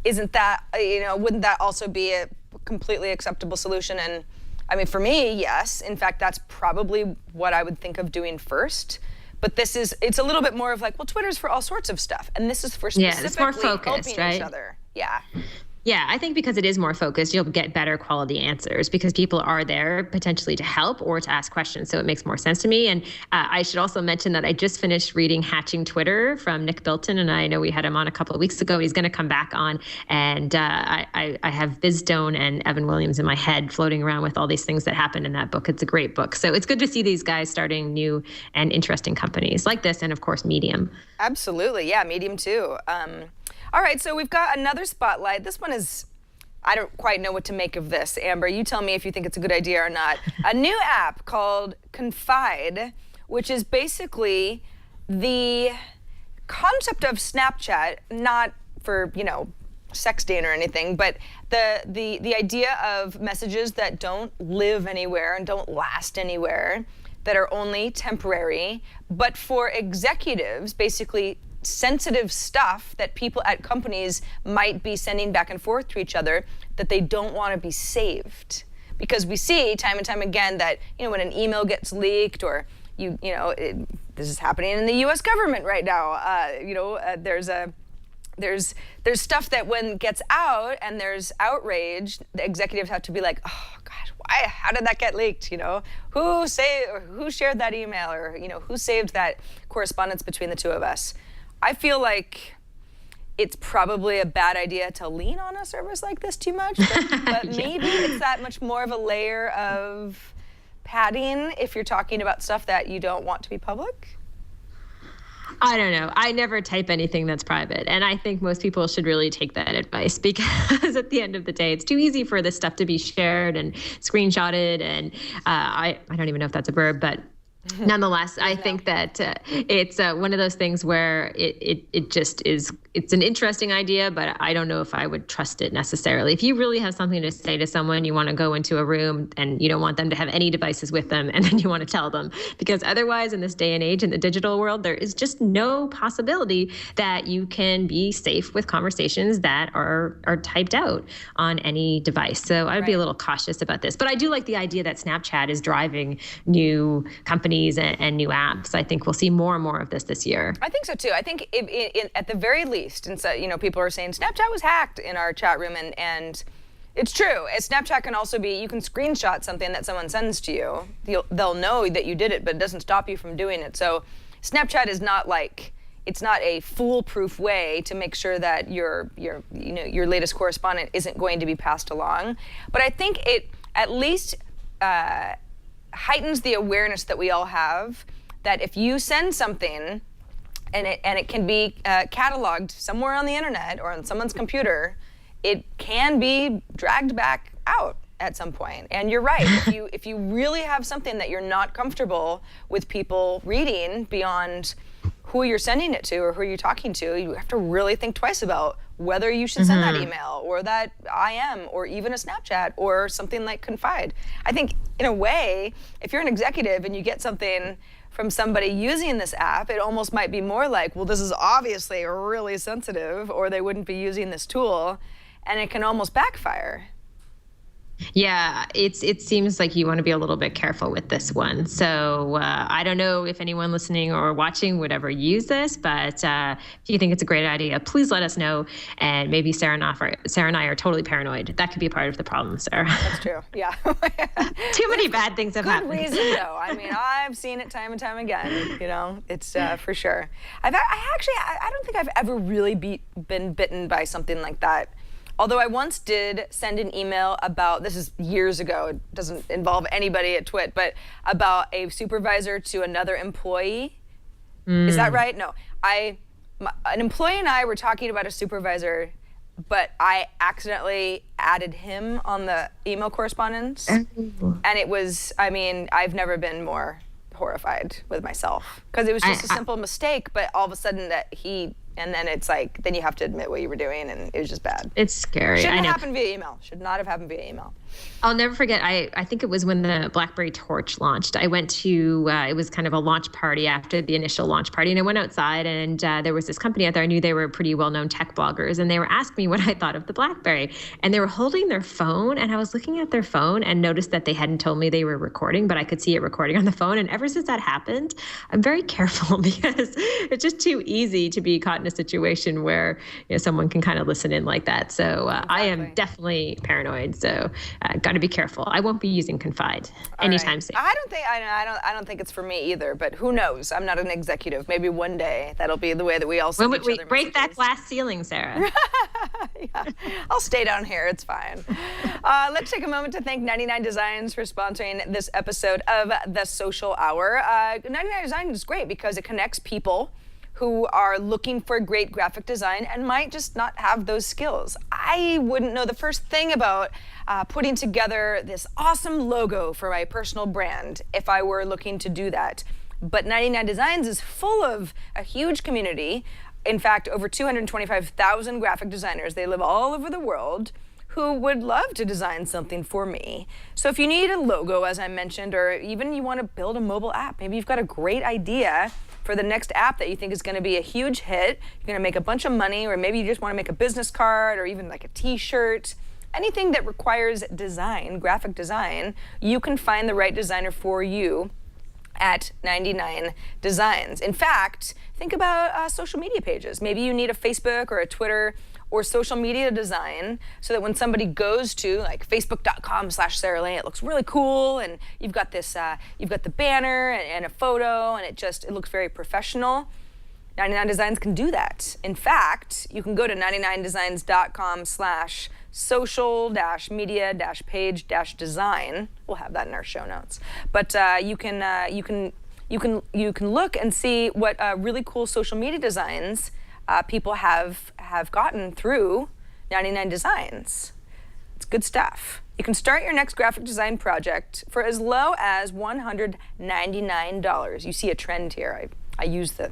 Speaker 1: wouldn't that also be a completely acceptable solution? And I mean, for me, yes. In fact, that's probably what I would think of doing first. But it's a little bit more of like, well, Twitter's for all sorts of stuff, and this is for specifically
Speaker 5: it's more focused,
Speaker 1: helping
Speaker 5: right?
Speaker 1: each other. Yeah.
Speaker 5: Yeah, I think because it is more focused, you'll get better quality answers, because people are there potentially to help or to ask questions. So it makes more sense to me. And I should also mention that I just finished reading Hatching Twitter from Nick Bilton, and I know we had him on a couple of weeks ago. He's going to come back on, and I have Biz Stone and Evan Williams in my head floating around with all these things that happened in that book. It's a great book. So it's good to see these guys starting new and interesting companies like this, and of course, Medium.
Speaker 1: Absolutely, yeah, Medium too. All right, so we've got another spotlight. This one is, I don't quite know what to make of this. Amber, you tell me if you think it's a good idea or not. A new app called Confide, which is basically the concept of Snapchat, not for, sexting or anything, but the idea of messages that don't live anywhere and don't last anywhere, that are only temporary, but for executives, basically sensitive stuff that people at companies might be sending back and forth to each other, that they don't want to be saved. Because we see time and time again that, when an email gets leaked, or this is happening in the U.S. government right now. There's stuff that when gets out and there's outrage, the executives have to be like, oh gosh, why? How did that get leaked? Who shared that email, or who saved that correspondence between the two of us? I feel like it's probably a bad idea to lean on a service like this too much, but maybe it's that much more of a layer of padding if you're talking about stuff that you don't want to be public.
Speaker 5: I don't know. I never type anything that's private. And I think most people should really take that advice, because at the end of the day, it's too easy for this stuff to be shared and screenshotted. And I don't even know if that's a verb, but Nonetheless, I think that it's one of those things where it just is, it's an interesting idea, but I don't know if I would trust it necessarily. If you really have something to say to someone, you want to go into a room and you don't want them to have any devices with them, and then you want to tell them, because otherwise in this day and age in the digital world, there is just no possibility that you can be safe with conversations that are typed out on any device. So I would be a little cautious about this. But I do like the idea that Snapchat is driving new companies and new apps. I think we'll see more and more of this year.
Speaker 1: I think so too. I think at the very least, and so, people are saying Snapchat was hacked in our chat room, and it's true. Snapchat can also be, you can screenshot something that someone sends to you. They'll know that you did it, but it doesn't stop you from doing it. So Snapchat is not like, it's not a foolproof way to make sure that your latest correspondent isn't going to be passed along. But I think it at least heightens the awareness that we all have that if you send something and it can be cataloged somewhere on the internet or on someone's computer, it can be dragged back out at some point. And you're right, if you really have something that you're not comfortable with people reading beyond who you're sending it to or who you're talking to, you have to really think twice about whether you should send that email or that IM or even a Snapchat or something like Confide. I think in a way, if you're an executive and you get something from somebody using this app, it almost might be more like, well, this is obviously really sensitive, or they wouldn't be using this tool, and it can almost backfire.
Speaker 5: Yeah, it seems like you want to be a little bit careful with this one. So I don't know if anyone listening or watching would ever use this, but if you think it's a great idea, please let us know. And maybe Sarah and I are totally paranoid. That could be a part of the problem, Sarah.
Speaker 1: That's true. Yeah.
Speaker 5: Too many bad things have happened.
Speaker 1: Good reason, though. I mean, I've seen it time and time again. It's for sure. I don't think I've ever really been bitten by something like that. Although I once did send an email about, this is years ago, it doesn't involve anybody at Twit, but about a supervisor to another employee. Is that right? No. An employee and I were talking about a supervisor, but I accidentally added him on the email correspondence. And it was, I've never been more horrified with myself. Because it was just a simple mistake, but all of a sudden and then it's like, then you have to admit what you were doing, and it was just bad.
Speaker 5: It's scary.
Speaker 1: Shouldn't have happened via email. Should not have happened via email.
Speaker 5: I'll never forget, I think it was when the BlackBerry Torch launched. I went to, it was kind of a launch party after the initial launch party, and I went outside, and there was this company out there. I knew they were pretty well-known tech bloggers, and they were asking me what I thought of the BlackBerry. And they were holding their phone, and I was looking at their phone and noticed that they hadn't told me they were recording, but I could see it recording on the phone. And ever since that happened, I'm very careful because it's just too easy to be caught in a situation where someone can kind of listen in like that. So I am definitely paranoid. So got to be careful. I won't be using Confide anytime soon.
Speaker 1: I don't think it's for me either. But who knows? I'm not an executive. Maybe one day that'll be the way that we all send each other messages.
Speaker 5: Break that glass ceiling, Sarah.
Speaker 1: Yeah, I'll stay down here. It's fine. Let's take a moment to thank 99 Designs for sponsoring this episode of The Social Hour. 99 Designs is great because it connects people who are looking for great graphic design and might just not have those skills. I wouldn't know the first thing about putting together this awesome logo for my personal brand if I were looking to do that. But 99 Designs is full of a huge community. In fact, over 225,000 graphic designers. They live all over the world who would love to design something for me. So if you need a logo, as I mentioned, or even you want to build a mobile app, maybe you've got a great idea for the next app that you think is going to be a huge hit, you're going to make a bunch of money, or maybe you just want to make a business card or even like a t-shirt, anything that requires design, graphic design, you can find the right designer for you at 99 Designs. In fact, think about social media pages. Maybe you need a Facebook or a Twitter or social media design so that when somebody goes to like facebook.com/Sarah Lane, it looks really cool, and you've got this, you've got the banner and a photo, and it looks very professional. 99 Designs can do that. In fact, you can go to 99designs.com/social-media-page-design. We'll have that in our show notes. But you can look and see what really cool social media designs people have gotten through 99 Designs. It's good stuff. You can start your next graphic design project for as low as $199. You see a trend here. I use the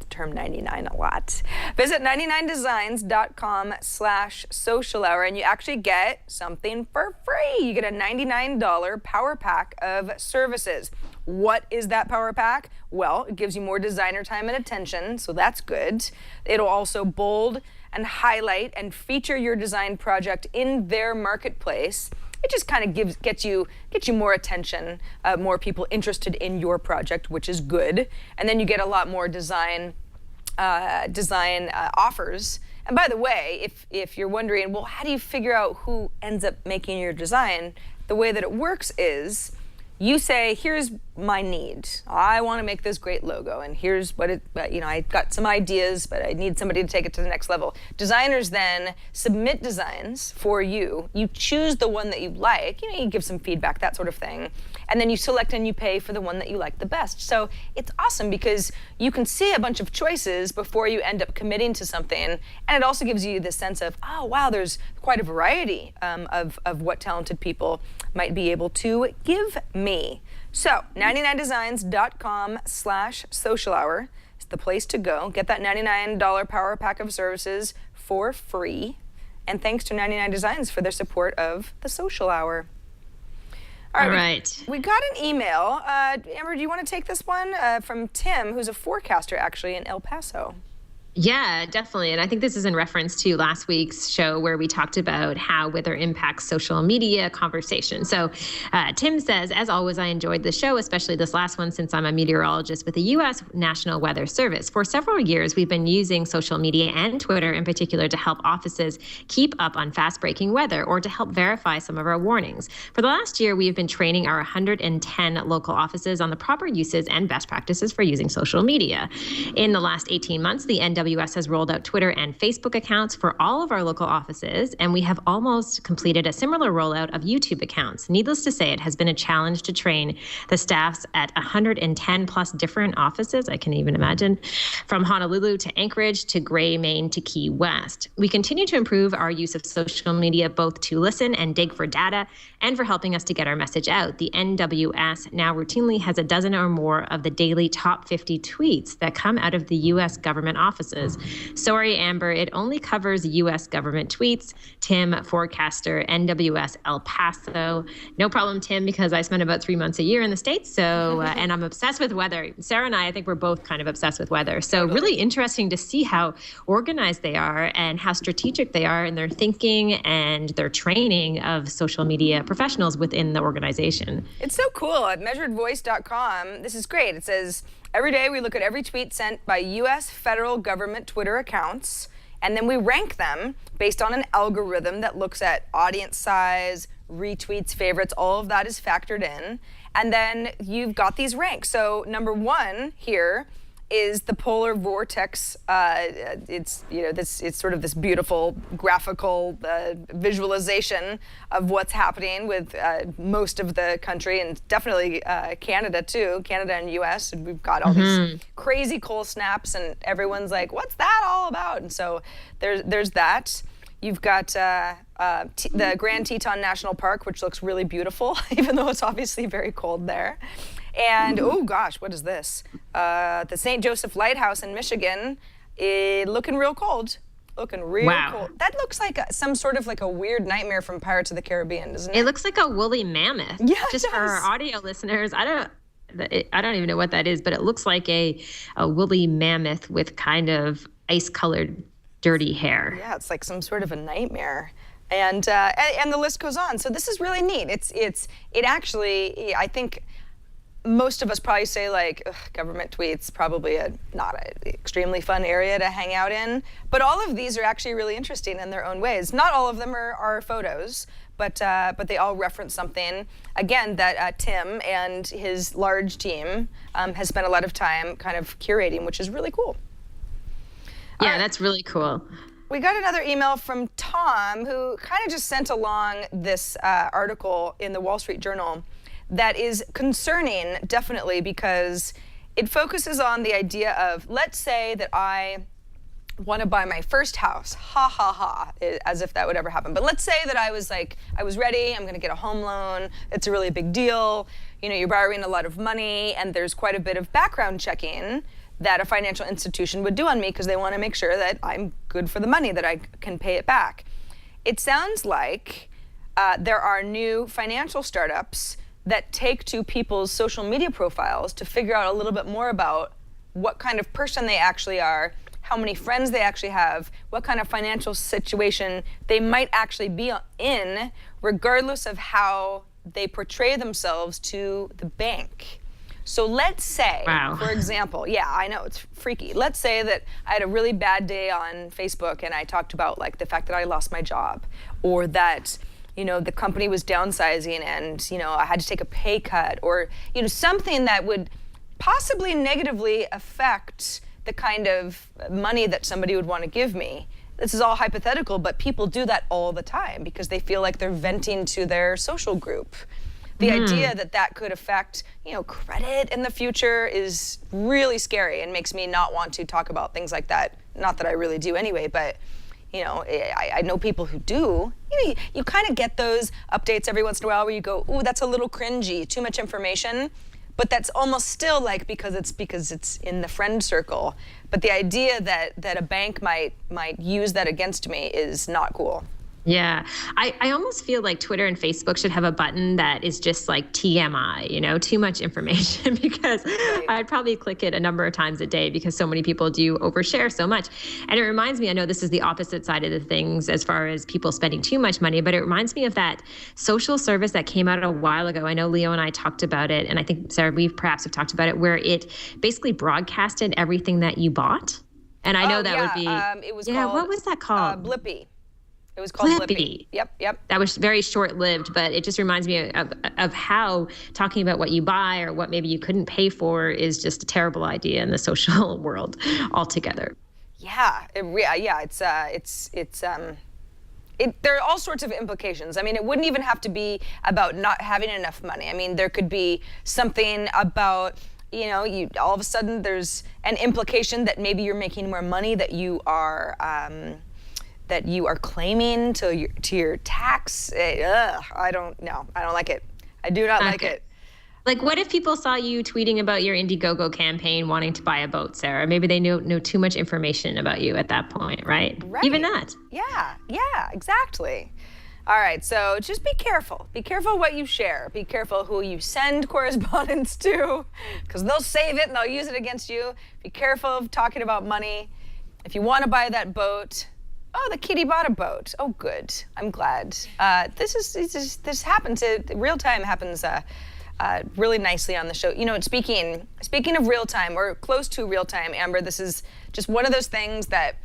Speaker 1: term 99 a lot. Visit 99designs.com/social hour and you actually get something for free. You get a $99 power pack of services. What is that power pack? Well, it gives you more designer time and attention, so that's good. It'll also bold and highlight and feature your design project in their marketplace. It just kind of gets you more attention, more people interested in your project, which is good. And then you get a lot more design offers. And by the way, if you're wondering, well, how do you figure out who ends up making your design? The way that it works is you say, here's my need. I want to make this great logo, and here's what I got some ideas, but I need somebody to take it to the next level. Designers then submit designs for you. You choose the one that you like. You give some feedback, that sort of thing. And then you select and you pay for the one that you like the best. So it's awesome because you can see a bunch of choices before you end up committing to something. And it also gives you this sense of, oh, wow, there's quite a variety of what talented people might be able to give me. So 99designs.com/social hour is the place to go. Get that $99 power pack of services for free. And thanks to 99 Designs for their support of the social hour. All right. We got an email. Amber, do you want to take this one? From Tim, who's a forecaster actually in El Paso.
Speaker 5: Yeah, definitely. And I think this is in reference to last week's show where we talked about how weather impacts social media conversation. So Tim says, as always, I enjoyed the show, especially this last one, since I'm a meteorologist with the U.S. National Weather Service. For several years, we've been using social media and Twitter in particular to help offices keep up on fast-breaking weather or to help verify some of our warnings. For the last year, we've been training our 110 local offices on the proper uses and best practices for using social media. In the last 18 months, the NWS has rolled out Twitter and Facebook accounts for all of our local offices, and we have almost completed a similar rollout of YouTube accounts. Needless to say, it has been a challenge to train the staffs at 110 plus different offices, I can even imagine, from Honolulu to Anchorage to Gray, Maine to Key West. We continue to improve our use of social media both to listen and dig for data and for helping us to get our message out. The NWS now routinely has a dozen or more of the daily top 50 tweets that come out of the U.S. government offices. Sorry, Amber, it only covers U.S. government tweets. Tim, forecaster, NWS El Paso. No problem, Tim, because I spend about 3 months a year in the States, so and I'm obsessed with weather. Sarah and I think we're both kind of obsessed with weather. So really interesting to see how organized they are and how strategic they are in their thinking and their training of social media professionals within the organization.
Speaker 1: It's so cool. At measuredvoice.com, this is great. It says, every day we look at every tweet sent by U.S. federal government Twitter accounts, and then we rank them based on an algorithm that looks at audience size, retweets, favorites, all of that is factored in. And then you've got these ranks. So number one here is the polar vortex. It's sort of this beautiful graphical visualization of what's happening with most of the country, and definitely Canada too, Canada and US. And we've got all these crazy cold snaps, and everyone's like, what's that all about? And so there's that. You've got the Grand Teton National Park, which looks really beautiful, even though it's obviously very cold there. And, oh gosh, what is this? The St. Joseph Lighthouse in Michigan, looking real cold. Looking real cold. That looks like some sort of like a weird nightmare from Pirates of the Caribbean, doesn't it?
Speaker 5: It looks like a woolly mammoth.
Speaker 1: Yeah,
Speaker 5: just for our audio listeners, I don't even know what that is, but it looks like a woolly mammoth with kind of ice-colored dirty hair.
Speaker 1: Yeah, it's like some sort of a nightmare. And the list goes on. So this is really neat. It actually, I think most of us probably say like, government tweets, probably not an extremely fun area to hang out in. But all of these are actually really interesting in their own ways. Not all of them are photos, but they all reference something, again, that Tim and his large team has spent a lot of time kind of curating, which is really cool.
Speaker 5: Yeah, that's really cool.
Speaker 1: We got another email from Tom, who kind of just sent along this article in the Wall Street Journal that is concerning, definitely, because it focuses on the idea of, let's say that I want to buy my first house. Ha ha ha, as if that would ever happen. But let's say that I was ready, I'm gonna get a home loan, it's a really big deal. You know, you're borrowing a lot of money and there's quite a bit of background checking that a financial institution would do on me because they want to make sure that I'm good for the money, that I can pay it back. It sounds like there are new financial startups that take to people's social media profiles to figure out a little bit more about what kind of person they actually are, how many friends they actually have, what kind of financial situation they might actually be in, regardless of how they portray themselves to the bank. So let's say, for example, yeah, I know, it's freaky. Let's say that I had a really bad day on Facebook and I talked about like the fact that I lost my job, or that, you know, the company was downsizing and, you know, I had to take a pay cut, or, you know, something that would possibly negatively affect the kind of money that somebody would want to give me. This is all hypothetical, but people do that all the time because they feel like they're venting to their social group. The idea that that could affect, you know, credit in the future is really scary and makes me not want to talk about things like that. Not that I really do anyway, but, you know, I know people who do. You know, you kind of get those updates every once in a while where you go, ooh, that's a little cringy, too much information. But that's almost still like because it's in the friend circle. But the idea that a bank might use that against me is not cool.
Speaker 5: Yeah, I almost feel like Twitter and Facebook should have a button that is just like TMI, you know, too much information, because I'd probably click it a number of times a day because so many people do overshare so much. And it reminds me, I know this is the opposite side of the things as far as people spending too much money, but it reminds me of that social service that came out a while ago. I know Leo and I talked about it, and I think, Sarah, we perhaps have talked about it, where it basically broadcasted everything that you bought. And I know that would be,
Speaker 1: it was
Speaker 5: called,
Speaker 1: what
Speaker 5: was that called?
Speaker 1: Blippy. It was called Blippy. Yep.
Speaker 5: That was very short-lived, but it just reminds me of how talking about what you buy or what maybe you couldn't pay for is just a terrible idea in the social world altogether.
Speaker 1: Yeah, there are all sorts of implications. I mean, it wouldn't even have to be about not having enough money. I mean, there could be something about, you know, all of a sudden there's an implication that maybe you're making more money that you are claiming to your tax. I don't like it. I do not like it.
Speaker 5: Like, what if people saw you tweeting about your Indiegogo campaign wanting to buy a boat, Sarah? Maybe they know too much information about you at that point, right? Even that.
Speaker 1: Yeah, exactly. All right, so just be careful. Be careful what you share. Be careful who you send correspondence to, because they'll save it and they'll use it against you. Be careful of talking about money. If you want to buy that boat, oh, the kitty bought a boat. Oh, good. I'm glad. This happens. Real time happens really nicely on the show. You know, speaking of real time, or close to real time, Amber, this is just one of those things that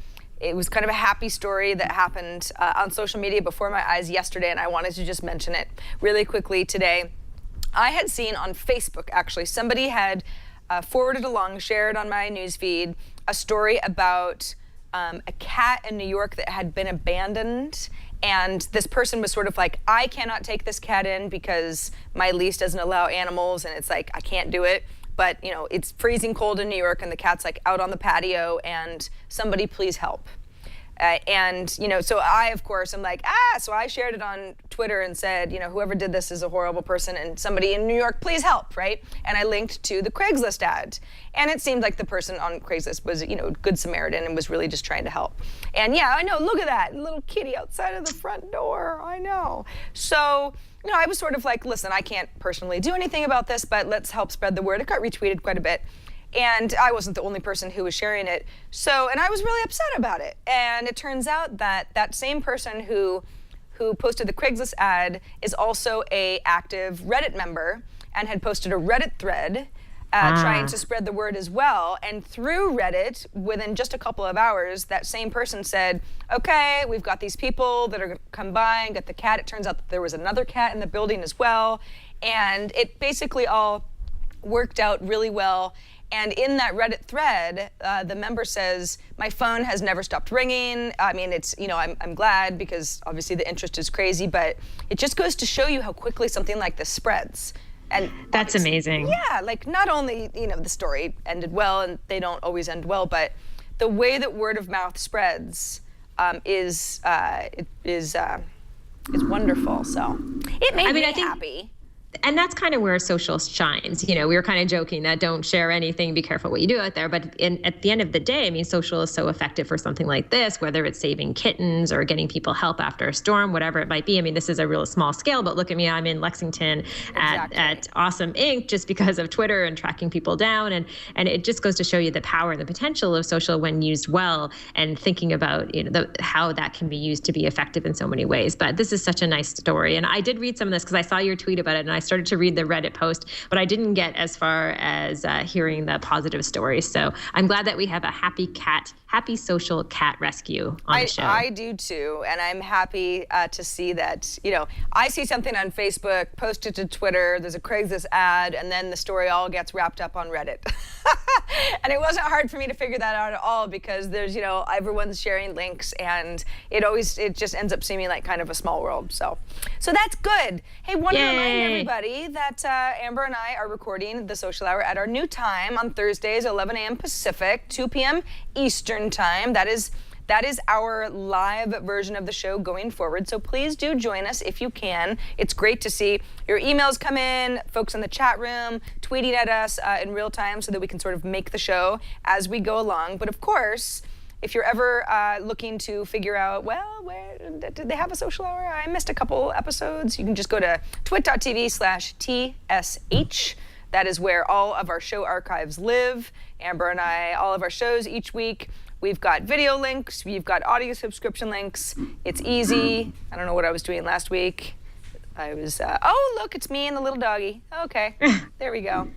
Speaker 1: it was kind of a happy story that happened on social media before my eyes yesterday, and I wanted to just mention it really quickly today. I had seen on Facebook, actually, somebody had forwarded along, shared on my newsfeed, a story about a cat in New York that had been abandoned, and this person was sort of like, I cannot take this cat in because my lease doesn't allow animals, and it's like, I can't do it. But, you know, it's freezing cold in New York, and the cat's like out on the patio, and somebody please help. And, you know, so I, of course, am like, so I shared it on Twitter and said, you know, whoever did this is a horrible person and somebody in New York, please help, right? And I linked to the Craigslist ad. And it seemed like the person on Craigslist was, you know, Good Samaritan and was really just trying to help. And yeah, I know, look at that little kitty outside of the front door, I know. So, you know, I was sort of like, listen, I can't personally do anything about this, but let's help spread the word. It got retweeted quite a bit. And I wasn't the only person who was sharing it. So, and I was really upset about it. And it turns out that that same person who posted the Craigslist ad is also a active Reddit member and had posted a Reddit thread trying to spread the word as well. And through Reddit, within just a couple of hours, that same person said, okay, we've got these people that are gonna come by and get the cat. It turns out that there was another cat in the building as well. And it basically all worked out really well. And in that Reddit thread, the member says, my phone has never stopped ringing. I mean, it's, you know, I'm glad because obviously the interest is crazy, but it just goes to show you how quickly something like this spreads. And
Speaker 5: that's amazing.
Speaker 1: Yeah, like not only, you know, the story ended well, and they don't always end well, but the way that word of mouth spreads is wonderful. So it made me happy.
Speaker 5: And that's kind of where social shines. You know, we were kind of joking that don't share anything, be careful what you do out there. But at the end of the day, I mean, social is so effective for something like this, whether it's saving kittens or getting people help after a storm, whatever it might be. I mean, this is a real small scale, but look at me, I'm in Lexington at Awesome Inc. just because of Twitter and tracking people down. And it just goes to show you the power and the potential of social when used well, and thinking about, you know, how that can be used to be effective in so many ways. But this is such a nice story. And I did read some of this because I saw your tweet about it, and I started to read the Reddit post, but I didn't get as far as hearing the positive stories. So I'm glad that we have a happy social cat rescue on the show.
Speaker 1: I do too, and I'm happy to see that, you know, I see something on Facebook, post it to Twitter, there's a Craigslist ad, and then the story all gets wrapped up on Reddit. And it wasn't hard for me to figure that out at all, because there's, you know, everyone's sharing links, and it just ends up seeming like kind of a small world. So that's good. Hey, want to remind everybody that Amber and I are recording the Social Hour at our new time on Thursdays, 11 a.m. Pacific, 2 p.m. Eastern time. That is our live version of the show going forward. So please do join us if you can. It's great to see your emails come in, folks in the chat room tweeting at us in real time so that we can sort of make the show as we go along. But of course, if you're ever looking to figure out, well, where did they have a Social Hour? I missed a couple episodes. You can just go to twit.tv/TSH. That is where all of our show archives live. Amber and I, all of our shows each week. We've got video links. We've got audio subscription links. It's easy. I don't know what I was doing last week. I was, oh, look, it's me and the little doggy. Okay, there we go.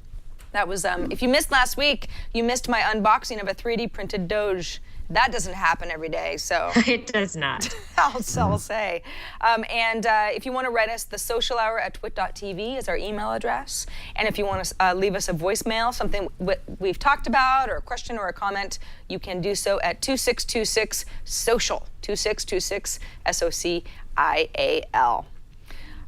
Speaker 1: That was, if you missed last week, you missed my unboxing of a 3D printed Doge. That doesn't happen every day, so.
Speaker 5: It does not.
Speaker 1: I'll say. And if you want to write us, the Social Hour at twit.tv is our email address. And if you want to leave us a voicemail, something we've talked about, or a question or a comment, you can do so at 2626-SOCIAL, 2626 SOCIAL.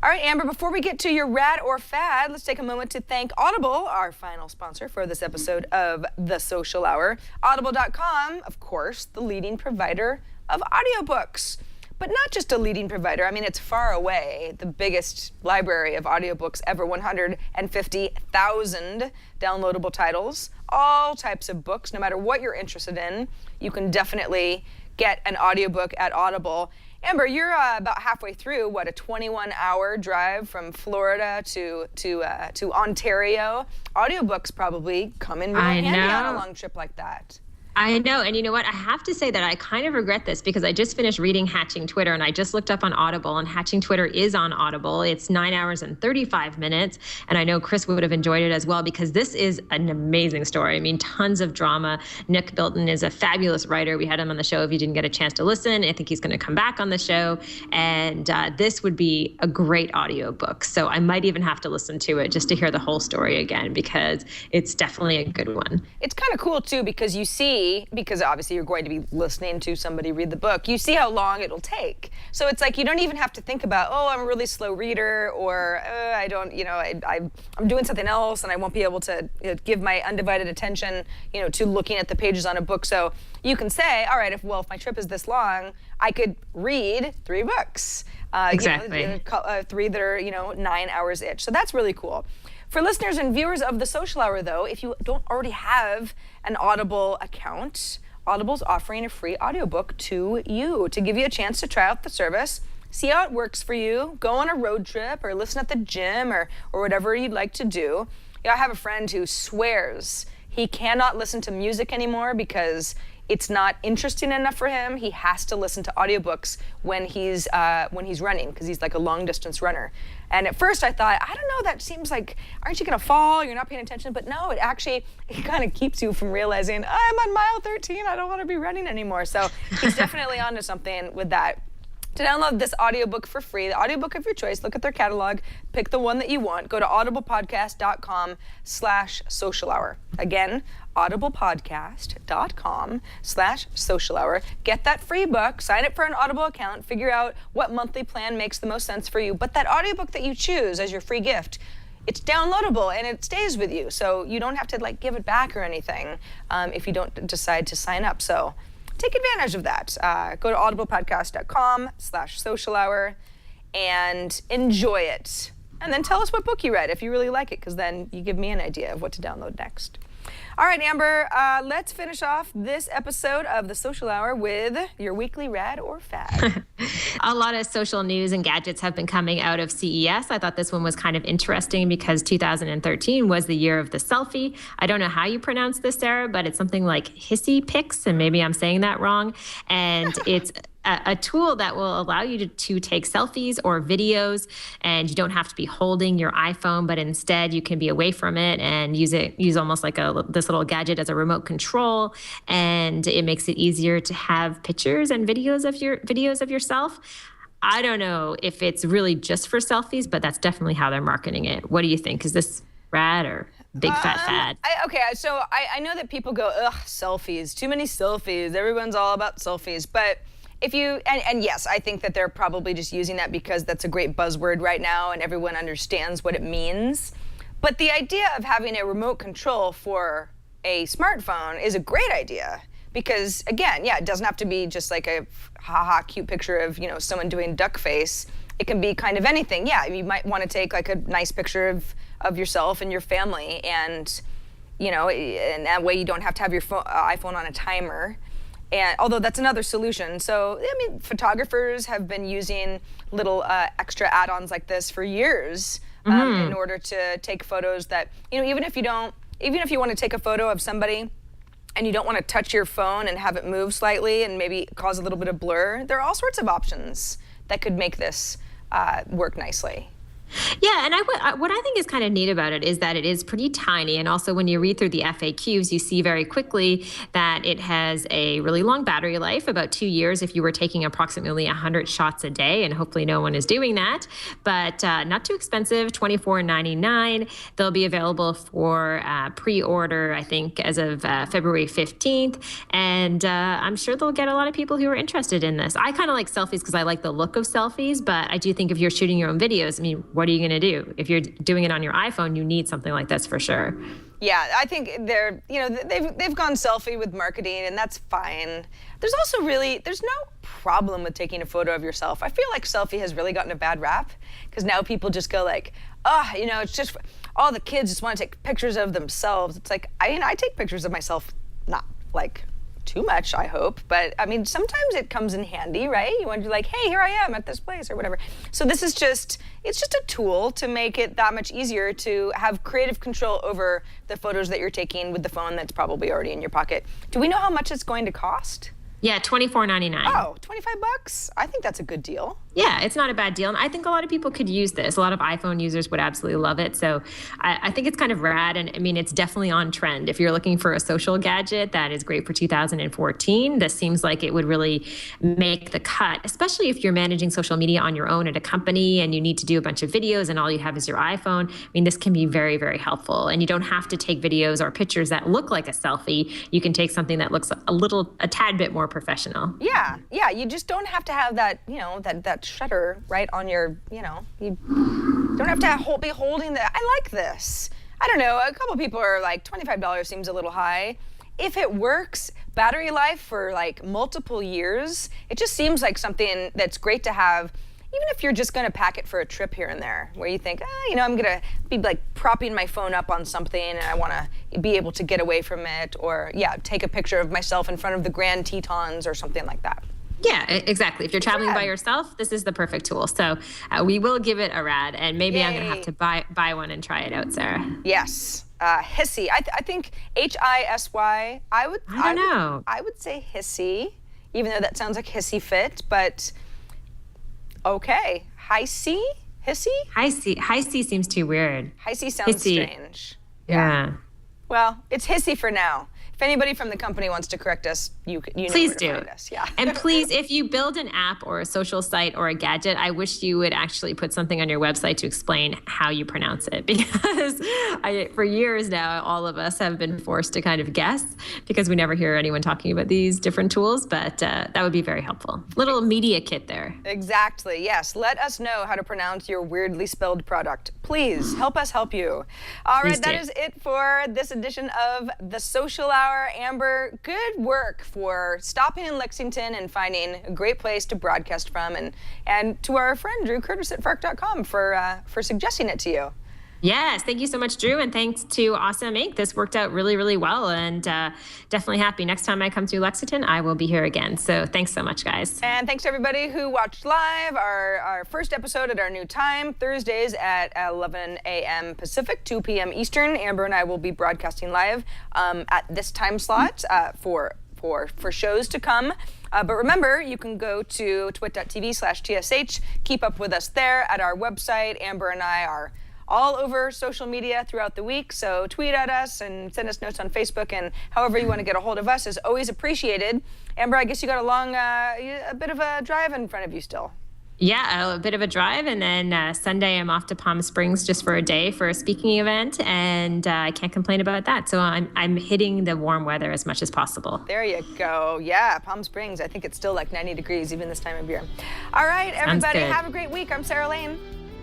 Speaker 1: All right, Amber, before we get to your rad or fad, let's take a moment to thank Audible, our final sponsor for this episode of The Social Hour. Audible.com, of course, the leading provider of audiobooks. But not just a leading provider. I mean, it's far away the biggest library of audiobooks ever, 150,000 downloadable titles, all types of books, no matter what you're interested in. You can definitely get an audiobook at Audible. Amber, you're about halfway through, what, a 21-hour drive from Florida to Ontario. Audiobooks probably come in really handy on a long trip like that.
Speaker 5: I know. And you know what? I have to say that I kind of regret this, because I just finished reading Hatching Twitter, and I just looked up on Audible, and Hatching Twitter is on Audible. It's 9 hours and 35 minutes. And I know Chris would have enjoyed it as well, because this is an amazing story. I mean, tons of drama. Nick Bilton is a fabulous writer. We had him on the show. If you didn't get a chance to listen, I think he's going to come back on the show. And this would be a great audiobook. So I might even have to listen to it just to hear the whole story again, because it's definitely a good one.
Speaker 1: It's kind of cool, too, because you see, because obviously you're going to be listening to somebody read the book, you see how long it'll take. So it's like you don't even have to think about, oh, I'm a really slow reader, or I don't, you know, I'm doing something else and I won't be able to give my undivided attention, you know, to looking at the pages on a book. So you can say, all right, if my trip is this long, I could read 3 books.
Speaker 5: Exactly.
Speaker 1: You know, 3 that are, 9 hours each. So that's really cool. For listeners and viewers of The Social Hour, though, if you don't already have an Audible account, Audible's offering a free audiobook to you to give you a chance to try out the service, see how it works for you, go on a road trip or listen at the gym or whatever you'd like to do. I have a friend who swears he cannot listen to music anymore because it's not interesting enough for him. He has to listen to audiobooks when he's running, because he's like a long distance runner. And at first I thought, I don't know, that seems like, aren't you gonna fall? You're not paying attention. But no, it kind of keeps you from realizing, I'm on mile 13, I don't wanna be running anymore. So he's definitely onto something with that. To download this audiobook for free, the audiobook of your choice, look at their catalog, pick the one that you want, go to audiblepodcast.com/social hour. Again, audiblepodcast.com/social hour. Get that free book, sign up for an Audible account, figure out what monthly plan makes the most sense for you. But that audiobook that you choose as your free gift, it's downloadable and it stays with you. So you don't have to like give it back or anything if you don't decide to sign up. So take advantage of that. Go to audiblepodcast.com/social hour and enjoy it. And then tell us what book you read if you really like it, because then you give me an idea of what to download next. All right, Amber, let's finish off this episode of the Social Hour with your weekly rad or fad.
Speaker 5: A lot of social news and gadgets have been coming out of CES. I thought this one was kind of interesting because 2013 was the year of the selfie. I don't know how you pronounce this, Sarah, but it's something like Hisy pics, and maybe I'm saying that wrong. And it's a tool that will allow you to take selfies or videos, and you don't have to be holding your iPhone, but instead you can be away from it and use almost like this little gadget as a remote control, and it makes it easier to have pictures and videos of yourself. I don't know if it's really just for selfies, but that's definitely how they're marketing it. What do you think? Is this rad or big fat fad?
Speaker 1: So I know that people go, ugh, selfies, too many selfies. Everyone's all about selfies, but if you, and yes, I think that they're probably just using that because that's a great buzzword right now and everyone understands what it means. But the idea of having a remote control for a smartphone is a great idea because, again, yeah, it doesn't have to be just like a haha cute picture of, someone doing duck face. It can be kind of anything. Yeah, you might want to take like a nice picture of yourself and your family, and, and that way you don't have to have your iPhone on a timer. And although that's another solution. So, photographers have been using little extra add-ons like this for years in order to take photos that, even if you want to take a photo of somebody and you don't want to touch your phone and have it move slightly and maybe cause a little bit of blur, there are all sorts of options that could make this work nicely.
Speaker 5: Yeah, and what I think is kind of neat about it is that it is pretty tiny, and also when you read through the FAQs, you see very quickly that it has a really long battery life, about 2 years if you were taking approximately 100 shots a day, and hopefully no one is doing that, but not too expensive, $24.99. They'll be available for pre-order, I think, as of February 15th, and I'm sure they'll get a lot of people who are interested in this. I kind of like selfies because I like the look of selfies, but I do think if you're shooting your own videos, what are you going to do? If you're doing it on your iPhone, you need something like this for sure.
Speaker 1: Yeah, I think they've gone selfie with marketing, and that's fine. There's also there's no problem with taking a photo of yourself. I feel like selfie has really gotten a bad rap because now people just go like, it's just all the kids just want to take pictures of themselves. It's like, I take pictures of myself, not like too much, I hope, but sometimes it comes in handy, right? You want to be like, hey, here I am at this place or whatever. So this is it's just a tool to make it that much easier to have creative control over the photos that you're taking with the phone that's probably already in your pocket. Do we know how much it's going to cost?
Speaker 5: Yeah, $24.99.
Speaker 1: Oh, $25? I think that's a good deal.
Speaker 5: Yeah, it's not a bad deal. And I think a lot of people could use this. A lot of iPhone users would absolutely love it. So I think it's kind of rad. And it's definitely on trend. If you're looking for a social gadget that is great for 2014, this seems like it would really make the cut, especially if you're managing social media on your own at a company and you need to do a bunch of videos and all you have is your iPhone. This can be very, very helpful. And you don't have to take videos or pictures that look like a selfie. You can take something that looks a tad bit more professional.
Speaker 1: Yeah. You just don't have to have that, that shutter right on your, you don't have to be holding that. I like this. I don't know, a couple people are like, $25 seems a little high. If it works, battery life for like multiple years, it just seems like something that's great to have, even if you're just gonna pack it for a trip here and there, where you think, I'm gonna be like propping my phone up on something and I wanna be able to get away from it, or take a picture of myself in front of the Grand Tetons or something like that.
Speaker 5: Yeah, exactly. If you're traveling by yourself, this is the perfect tool. So we will give it a rad, and maybe I'm going to have to buy one and try it out, Sarah.
Speaker 1: Yes. Hisy. I think Hisy. I don't know. I would say Hisy, even though that sounds like Hissy Fit, but okay. Hisy?
Speaker 5: Hisy seems too weird.
Speaker 1: Hisy sounds strange.
Speaker 5: Yeah.
Speaker 1: Well, it's Hisy for now. If anybody from the company wants to correct us, you know
Speaker 5: Please
Speaker 1: where to
Speaker 5: do.
Speaker 1: find us. Yeah.
Speaker 5: And please, if you build an app or a social site or a gadget, I wish you would actually put something on your website to explain how you pronounce it. Because for years now, all of us have been forced to kind of guess because we never hear anyone talking about these different tools. But that would be very helpful. Little media kit there.
Speaker 1: Exactly. Yes. Let us know how to pronounce your weirdly spelled product. Please help us help you. All right.
Speaker 5: Please
Speaker 1: That
Speaker 5: do.
Speaker 1: is it for this edition of The Social Hour. Amber, good work for stopping in Lexington and finding a great place to broadcast from, and to our friend Drew Curtis at Fark.com for suggesting it to you.
Speaker 5: Yes, thank you so much, Drew, and thanks to Awesome Inc. This worked out really, really well, and definitely happy. Next time I come to Lexington, I will be here again. So thanks so much, guys.
Speaker 1: And thanks to everybody who watched live. Our first episode at our new time, Thursdays at 11 a.m. Pacific, 2 p.m. Eastern. Amber and I will be broadcasting live at this time slot for shows to come. But remember, you can go to twit.tv/TSH. Keep up with us there at our website. Amber and I are all over social media throughout the week, so tweet at us and send us notes on Facebook, and however you want to get a hold of us is always appreciated. Amber, I guess you got a bit of a drive in front of you still.
Speaker 5: Yeah, a bit of a drive, and then Sunday I'm off to Palm Springs just for a day for a speaking event, and I can't complain about that. So I'm hitting the warm weather as much as possible.
Speaker 1: There you go. Yeah, Palm Springs. I think it's still like 90 degrees even this time of year. All right, everybody,
Speaker 5: good.
Speaker 1: have a great week. I'm Sarah Lane.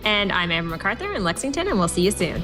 Speaker 5: And I'm Amber MacArthur in Lexington, and we'll see you soon.